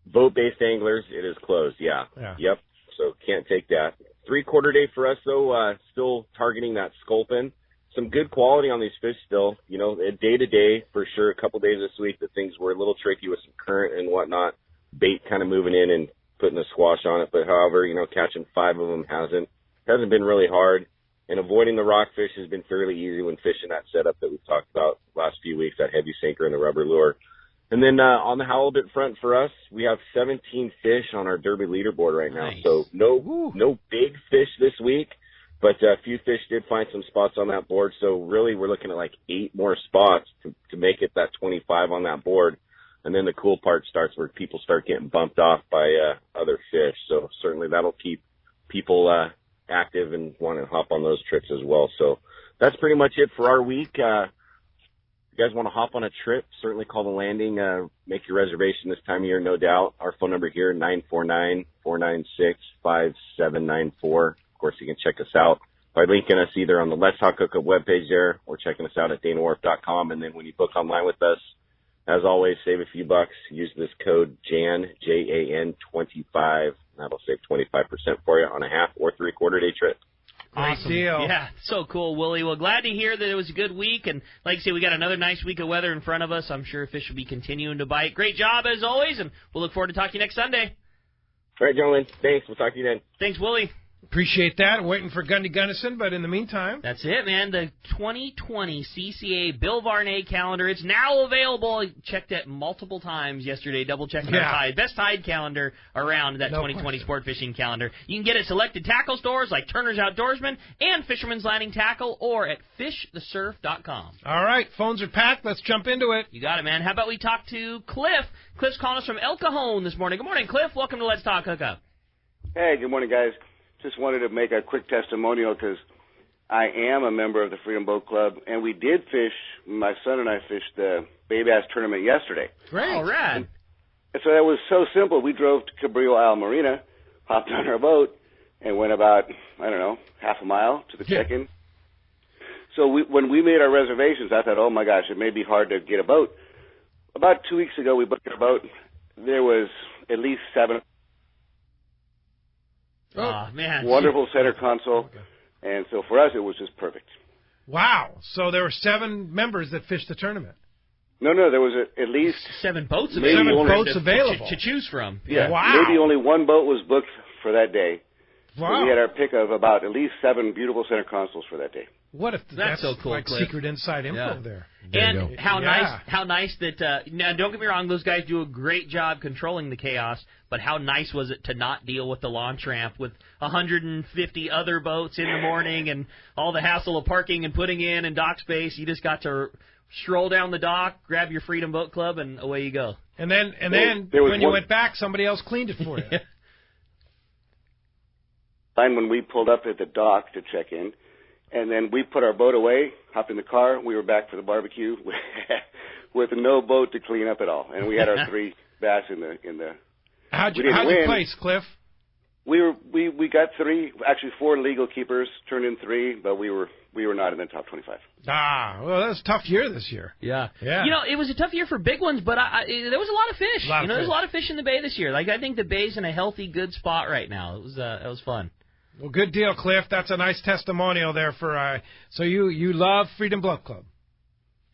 Boat-based anglers, it is closed, yeah. Yep, so can't take that. 3/4 day for us, though, still targeting that sculpin. Some good quality on these fish still. Day-to-day, for sure, a couple days this week that things were a little tricky with some current and whatnot. Bait kind of moving in and putting a squash on it. But, however, catching 5 of them hasn't been really hard. And avoiding the rockfish has been fairly easy when fishing that setup that we've talked about the last few weeks, that heavy sinker and the rubber lure. And then on the halibut front for us, we have 17 fish on our Derby leaderboard right now. Nice. So no big fish this week, but a few fish did find some spots on that board. So really we're looking at like 8 more spots to make it that 25 on that board. And then the cool part starts where people start getting bumped off by other fish. So certainly that'll keep people active and want to hop on those trips as well. So that's pretty much it for our week. If you guys want to hop on a trip, certainly call the landing. Make your reservation this time of year, no doubt. Our phone number here, 949-496-5794. Of course, you can check us out by linking us either on the Let's Talk Hookup webpage there or checking us out at danawharf.com. And then when you book online with us, as always, save a few bucks. Use this code JAN, Jan 25. That'll save 25% for you on a half or 3/4 day trip. Awesome. Deal. Yeah, so cool, Woolley. Well, glad to hear that it was a good week. And like I say, we got another nice week of weather in front of us. I'm sure fish will be continuing to bite. Great job, as always, and we'll look forward to talking to you next Sunday. All right, gentlemen. Thanks. We'll talk to you then. Thanks, Woolley. Appreciate that. Waiting for Gundy Gunnison, but in the meantime. That's it, man. The 2020 CCA Bill Varney calendar. It's now available. I checked it multiple times yesterday, double-checking our tide. Best tide calendar around that 2020 sport fishing calendar. You can get it at selected tackle stores like Turner's Outdoorsman and Fisherman's Landing Tackle or at fishthesurf.com. All right, phones are packed. Let's jump into it. You got it, man. How about we talk to Cliff? Cliff's calling us from El Cajon this morning. Good morning, Cliff. Welcome to Let's Talk Hookup. Hey, good morning, guys. Just wanted to make a quick testimonial because I am a member of the Freedom Boat Club, and we did fish. My son and I fished the Bay Bass tournament yesterday. Great. All right. And so that was so simple. We drove to Cabrillo Isle Marina, hopped on our boat, and went about, I don't know, half a mile to the check-in. So when we made our reservations, I thought, oh, my gosh, it may be hard to get a boat. About 2 weeks ago, we booked our boat. There was at least 7. Oh, man. Wonderful center console. And so for us, it was just perfect. Wow. So there were 7 members that fished the tournament. No, there was at least 7 boats available. To choose from. Yeah. Wow. Maybe only one boat was booked for that day. Wow. So we had our pick of about at least 7 beautiful center consoles for that day. What if that's so cool, like Cliff. secret inside info there. And how nice that now don't get me wrong, those guys do a great job controlling the chaos, but how nice was it to not deal with the launch ramp with 150 other boats in the morning and all the hassle of parking and putting in and dock space. You just got to stroll down the dock, grab your Freedom Boat Club, and away you go. And then when you went back, somebody else cleaned it for you. When we pulled up at the dock to check in, and then we put our boat away, hopped in the car, we were back for the barbecue with no boat to clean up at all. And we had our 3 bass in the How'd you place, Cliff? We got 3, actually 4 legal keepers, turned in 3, but we were not in the top 25. Well, that was a tough year this year. Yeah. You know, it was a tough year for big ones, but there was a lot of fish. There's a lot of fish in the bay this year. Like I think the bay's in a healthy, good spot right now. It was fun. Well, good deal, Cliff. That's a nice testimonial there for. So you love Freedom Boat Club.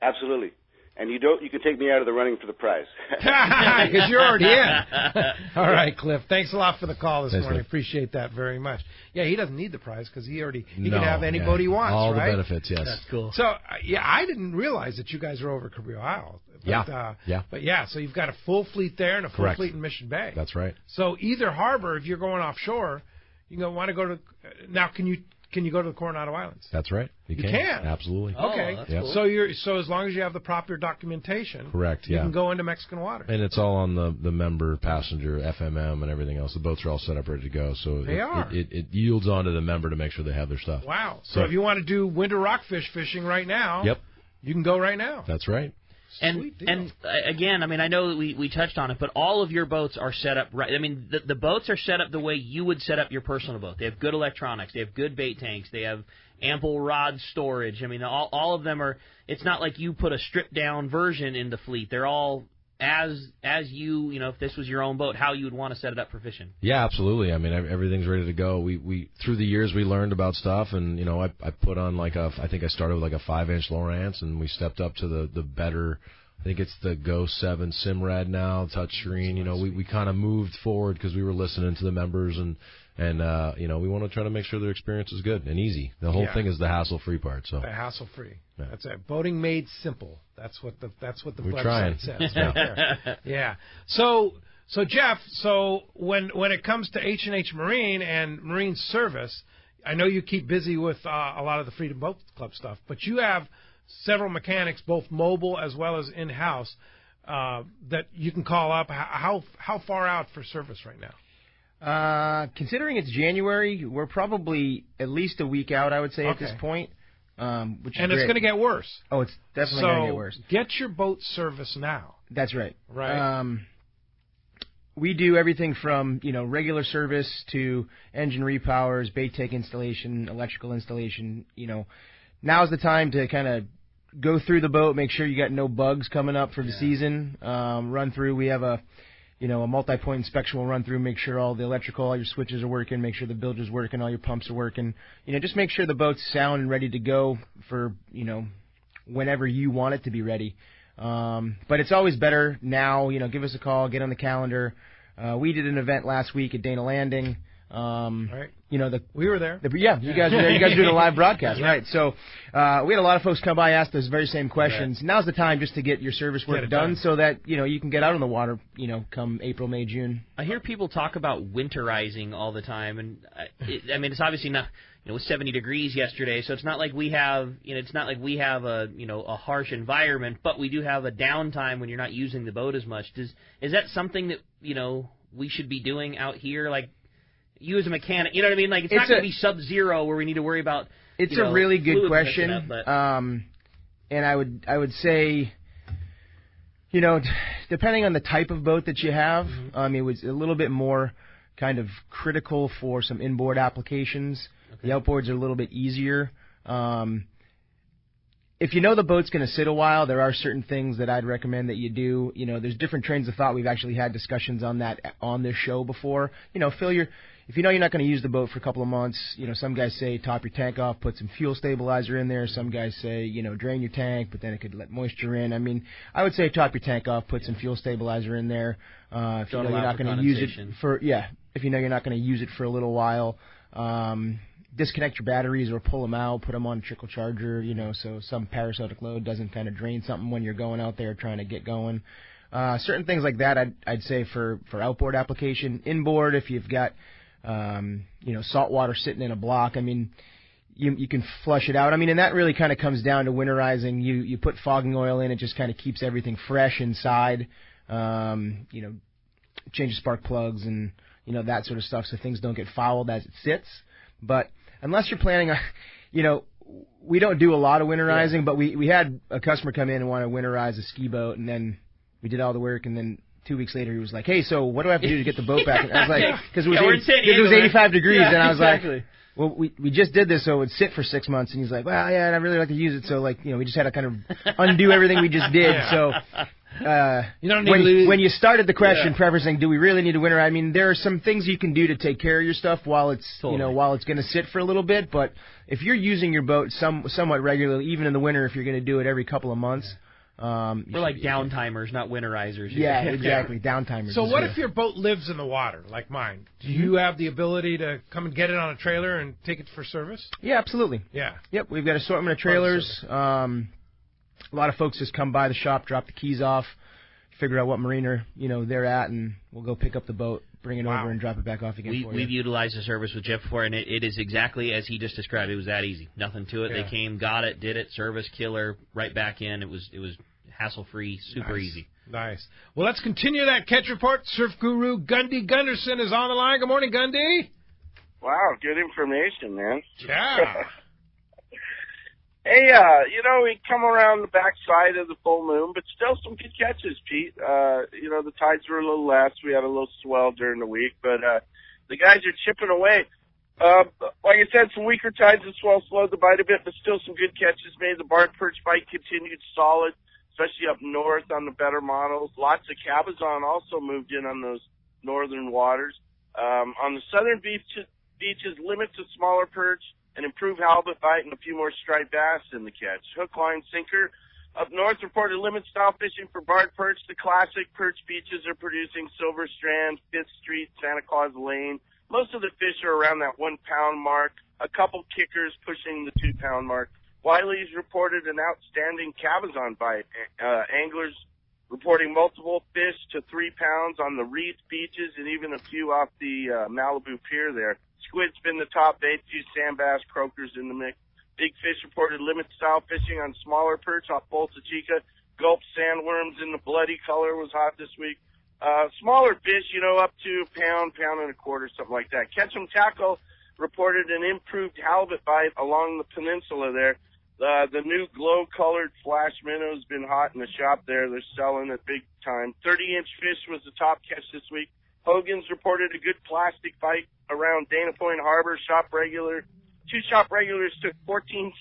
Absolutely, and you can take me out of the running for the prize because you're already in. All right, Cliff. Thanks a lot for the call this morning. Cliff. Appreciate that very much. Yeah, he doesn't need the prize because he can have any boat he wants. All right? the benefits, yes. That's cool. So I didn't realize that you guys were over Cabrillo Isle. But so you've got a full fleet there and a full fleet in Mission Bay. That's right. So either harbor, if you're going offshore. You want to go to now? Can you go to the Coronado Islands? That's right. You can. Absolutely. Okay. That's cool. So as long as you have the proper documentation, correct. You can go into Mexican water. And it's all on the member, passenger, FMM, and everything else. The boats are all set up ready to go. So it yields onto the member to make sure they have their stuff. Wow. So if you want to do winter rockfish fishing right now, you can go right now. That's right. And again, I mean, I know that we touched on it, but all of your boats are set up right. I mean, the boats are set up the way you would set up your personal boat. They have good electronics. They have good bait tanks. They have ample rod storage. I mean, all of them are. It's not like you put a stripped down version in the fleet. They're all as you if this was your own boat, how you would want to set it up for fishing. Yeah, absolutely. I mean, everything's ready to go. We through the years we learned about stuff, and I put on I think I started with like a 5-inch Lowrance, and we stepped up to the better. I think it's the Go 7 Simrad now, touchscreen. We kind of moved forward because we were listening to the members, and we want to try to make sure their experience is good and easy. The whole thing is the hassle-free part. So the hassle-free. Yeah. That's it. Boating made simple. That's what the website says. Right there. Yeah. So Jeff, when it comes to HNH Marine and Marine Service, I know you keep busy with a lot of the Freedom Boat Club stuff, but you have several mechanics, both mobile as well as in-house, that you can call up. How far out for service right now? Considering it's January, we're probably at least a week out, I would say, at this point. Which is it's going to get worse. Oh, it's definitely going to get worse. Get your boat service now. That's right. Right. We do everything from regular service to engine repowers, bait tank installation, electrical installation. Now's the time to kind of go through the boat, make sure you got no bugs coming up for the season. Run through. We have a multi-point inspection. We'll run through, make sure all the electrical, all your switches are working, make sure the bilger's working, all your pumps are working. Just make sure the boat's sound and ready to go for whenever you want it to be ready. But it's always better now. Give us a call, get on the calendar. We did an event last week at Dana Landing. Right. You know, we were there. You guys were there. You guys were doing a live broadcast, right? So we had a lot of folks come by, ask those very same questions. Right. Now's the time just to get your service work done, so that you can get out on the water. Come April, May, June. I hear people talk about winterizing all the time, and it's obviously not. It was 70 degrees yesterday, so it's not like we have. It's not like we have a harsh environment, but we do have a downtime when you're not using the boat as much. Is that something that we should be doing out here, like? You as a mechanic, you know what I mean? Like, it's not going to be sub-zero where we need to worry about. It's a really good question, and I would say, depending on the type of boat that you have, it was a little bit more kind of critical for some inboard applications. Okay. The outboards are a little bit easier. If you know the boat's going to sit a while, there are certain things that I'd recommend that you do. There's different trains of thought. We've actually had discussions on that on this show before. If you're not going to use the boat for a couple of months, some guys say top your tank off, put some fuel stabilizer in there. Some guys say, drain your tank, but then it could let moisture in. I would say top your tank off, put some fuel stabilizer in there. If you're not going to use it if you're not going to use it for a little while, disconnect your batteries or pull them out, put them on a trickle charger, so some parasitic load doesn't kind of drain something when you're going out there trying to get going. Certain things like that I'd say for outboard application. Inboard, if you've got salt water sitting in a block, you can flush it out. And that really kind of comes down to winterizing. You put fogging oil in, it just kind of keeps everything fresh inside. Change the spark plugs and that sort of stuff so things don't get fouled as it sits. But unless you're planning on, we don't do a lot of winterizing, but we had a customer come in and want to winterize a ski boat, and then we did all the work, and then 2 weeks later, he was like, hey, so what do I have to do to get the boat back? And I was like, because it was 85 degrees, and I was like, well, we just did this so it would sit for 6 months. And he's like, well, yeah, and I really like to use it. So, we just had to kind of undo everything we just did. Yeah. So when you started the question, prefacing, do we really need to winterize? There are some things you can do to take care of your stuff while it's while it's going to sit for a little bit. But if you're using your boat somewhat regularly, even in the winter, if you're going to do it every couple of months, we're like downtimers, not winterizers. Yeah, exactly, downtimers. So what if your boat lives in the water, like mine? Do you have the ability to come and get it on a trailer and take it for service? Yeah, absolutely. Yeah. Yep, we've got an assortment of trailers. A lot of folks just come by the shop, drop the keys off, figure out what marina they're at, and we'll go pick up the boat, bring it over, and drop it back off again. We've utilized the service with Jeff before, and it is exactly as he just described. It was that easy, nothing to it. Yeah. They came, got it, did it, service, killer, right back in. It was hassle-free, super easy. Nice. Well, let's continue that catch report. Surf guru Gundy Gunderson is on the line. Good morning, Gundy. Wow, good information, man. Yeah. Hey, we come around the backside of the full moon, but still some good catches, Pete. The tides were a little less. We had a little swell during the week, but the guys are chipping away. Like I said, some weaker tides and swell slowed the bite a bit, but still some good catches made. The barred perch bite continued solid, especially up north on the better models. Lots of cabezon also moved in on those northern waters. On the southern beaches, limit to smaller perch, and improved halibut bite, and a few more striped bass in the catch. Hook, line, sinker. Up north, reported limit-style fishing for barred perch. The classic perch beaches are producing Silver Strand, 5th Street, Santa Claus Lane. Most of the fish are around that 1 pound mark. A couple kickers pushing the 2 pound mark. Wiley's reported an outstanding cabezon bite. Anglers reporting multiple fish to 3 pounds on the Reef beaches and even a few off the Malibu Pier there. Squid's been the top bait, few sand bass, croakers in the mix. Big fish reported limit-style fishing on smaller perch off Bolsa Chica. Gulp sandworms in the bloody color was hot this week. Smaller fish, up to a pound and a quarter, something like that. Ketchum Tackle reported an improved halibut bite along the peninsula there. The new glow-colored flash minnow's been hot in the shop there. They're selling it big time. 30-inch fish was the top catch this week. Hogan's reported a good plastic bite around Dana Point Harbor. Two shop regulars took 14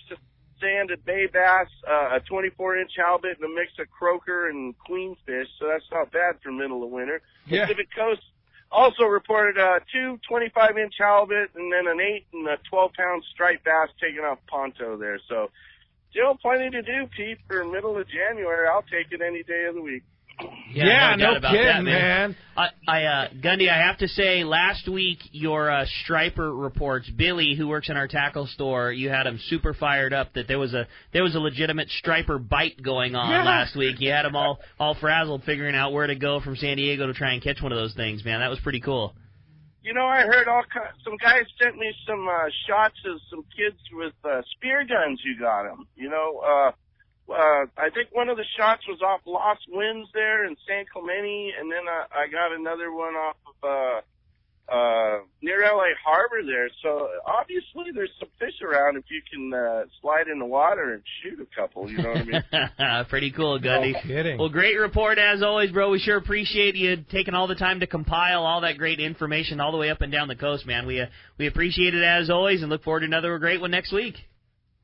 sanded bay bass, a 24-inch halibut, and a mix of croaker and queenfish, so that's not bad for middle of winter. Yeah. Pacific Coast also reported 2 25-inch halibut and then an 8 and a 12-pound striped bass taken off Ponto there. So still plenty to do, Pete, for middle of January. I'll take it any day of the week. Yeah, no doubt about kidding, that, man. Gundy, I have to say, last week your striper reports, Billy, who works in our tackle store, you had him super fired up that there was a legitimate striper bite going on last week. You had him all frazzled figuring out where to go from San Diego to try and catch one of those things, man. That was pretty cool. You know, I heard some guys sent me some shots of some kids with spear guns. You got them. You know, I think one of the shots was off Lost Winds there in San Clemente, and then I got another one off of near L.A. Harbor there. So obviously there's some fish around if you can slide in the water and shoot a couple. You know what I mean? Pretty cool, Gundy. No kidding. Well, great report as always, bro. We sure appreciate you taking all the time to compile all that great information all the way up and down the coast, man. We appreciate it as always and look forward to another great one next week.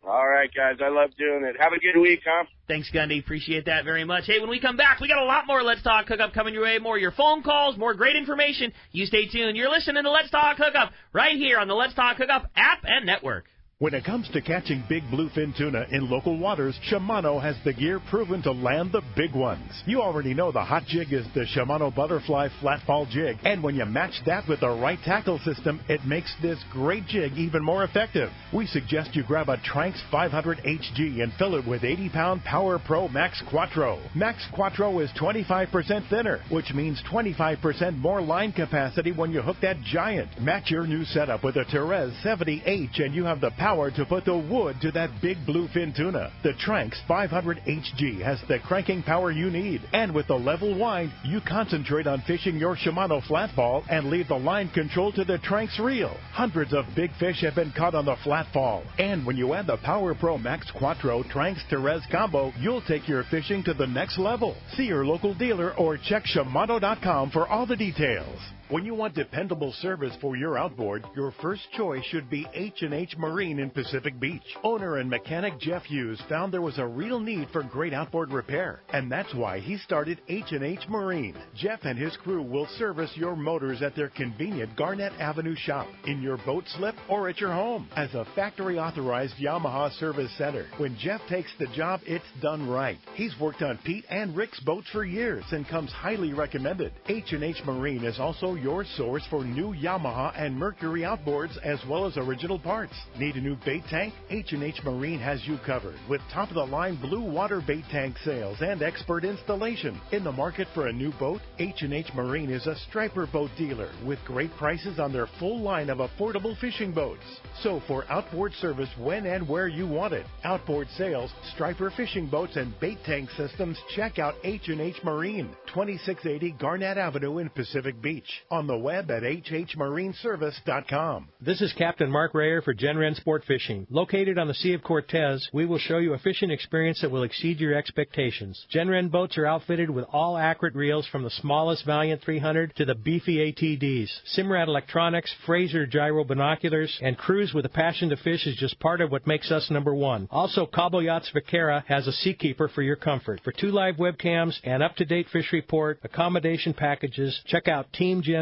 All right, guys. I love doing it. Have a good week, huh? Thanks, Gundy. Appreciate that very much. Hey, when we come back, we got a lot more Let's Talk Hookup coming your way. More of your phone calls, more great information. You stay tuned. You're listening to Let's Talk Hookup right here on the Let's Talk Hookup app and network. When it comes to catching big bluefin tuna in local waters, Shimano has the gear proven to land the big ones. You already know the hot jig is the Shimano Butterfly Flatball Jig, and when you match that with the right tackle system, it makes this great jig even more effective. We suggest you grab a Tranx 500 HG and fill it with 80-pound Power Pro Max Quattro. Max Quattro is 25% thinner, which means 25% more line capacity when you hook that giant. Match your new setup with a Therese 70H and you have the power to put the wood to that big bluefin tuna. The Tranx 500 HG has the cranking power you need, and with the level wind, you concentrate on fishing your Shimano flatball and leave the line control to the Tranx reel. Hundreds of big fish have been caught on the flatball, and when you add the Power Pro Max Quattro Tranx Therese combo, you'll take your fishing to the next level. See your local dealer or check Shimano.com for all the details. When you want dependable service for your outboard, your first choice should be HNH Marine in Pacific Beach. Owner and mechanic Jeff Hughes found there was a real need for great outboard repair, and that's why he started HNH Marine. Jeff and his crew will service your motors at their convenient Garnett Avenue shop, in your boat slip, or at your home. As a factory-authorized Yamaha service center, when Jeff takes the job, it's done right. He's worked on Pete and Rick's boats for years and comes highly recommended. HNH Marine is also your source for new Yamaha and Mercury outboards as well as original parts. Need a new bait tank? H&H Marine has you covered with top-of-the-line blue water bait tank sales and expert installation. In the market for a new boat, H&H Marine is a striper boat dealer with great prices on their full line of affordable fishing boats. So for outboard service when and where you want it, outboard sales, striper fishing boats, and bait tank systems, check out H&H Marine, 2680 Garnett Avenue in Pacific Beach. On the web at hhmarineservice.com. This is Captain Mark Rayer for Genren Sport Fishing. Located on the Sea of Cortez, we will show you a fishing experience that will exceed your expectations. Genren boats are outfitted with all accurate reels from the smallest Valiant 300 to the beefy ATDs. Simrad electronics, Fraser gyro binoculars, and cruise with a passion to fish is just part of what makes us number one. Also, Cabo Yachts Vaquera has a Seakeeper for your comfort. For 2 live webcams, an up-to-date fish report, accommodation packages, check out TeamGenren.com.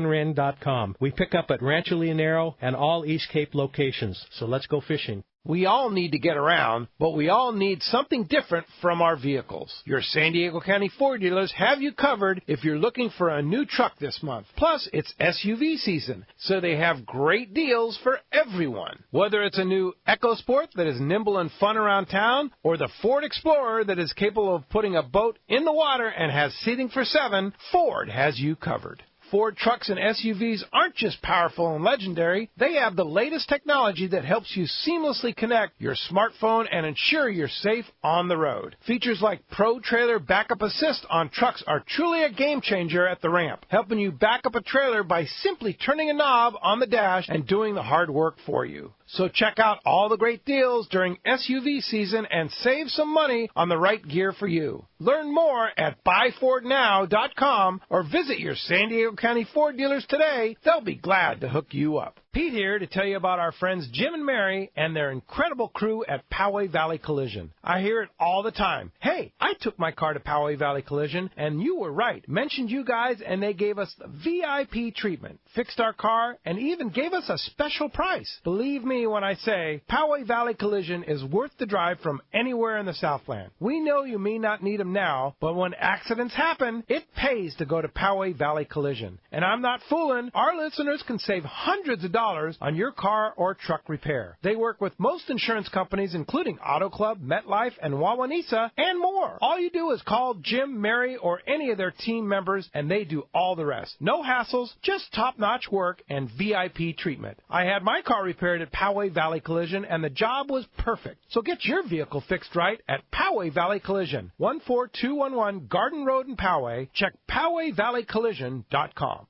We pick up at Rancho and all East Cape locations. So let's go fishing. We all need to get around, but we all need something different from our vehicles. Your San Diego County Ford dealers have you covered if you're looking for a new truck this month. Plus, it's SUV season, so they have great deals for everyone. Whether it's a new EcoSport that is nimble and fun around town, or the Ford Explorer that is capable of putting a boat in the water and has seating for 7, Ford has you covered. Ford trucks and SUVs aren't just powerful and legendary. They have the latest technology that helps you seamlessly connect your smartphone and ensure you're safe on the road. Features like Pro Trailer Backup Assist on trucks are truly a game changer at the ramp, helping you back up a trailer by simply turning a knob on the dash and doing the hard work for you. So check out all the great deals during SUV season and save some money on the right gear for you. Learn more at buyfordnow.com or visit your San Diego County Ford dealers today. They'll be glad to hook you up. Pete here to tell you about our friends Jim and Mary and their incredible crew at Poway Valley Collision. I hear it all the time. Hey, I took my car to Poway Valley Collision, and you were right. Mentioned you guys, and they gave us the VIP treatment, fixed our car, and even gave us a special price. Believe me, me when I say Poway Valley Collision is worth the drive from anywhere in the Southland. We know you may not need them now, but when accidents happen, it pays to go to Poway Valley Collision. And I'm not fooling. Our listeners can save hundreds of dollars on your car or truck repair. They work with most insurance companies, including Auto Club, MetLife, and Wawanesa, and more. All you do is call Jim, Mary, or any of their team members, and they do all the rest. No hassles, just top-notch work and VIP treatment. I had my car repaired at Poway Valley Collision, and the job was perfect. So get your vehicle fixed right at Poway Valley Collision, 14211 Garden Road in Poway. Check PowayValleyCollision.com.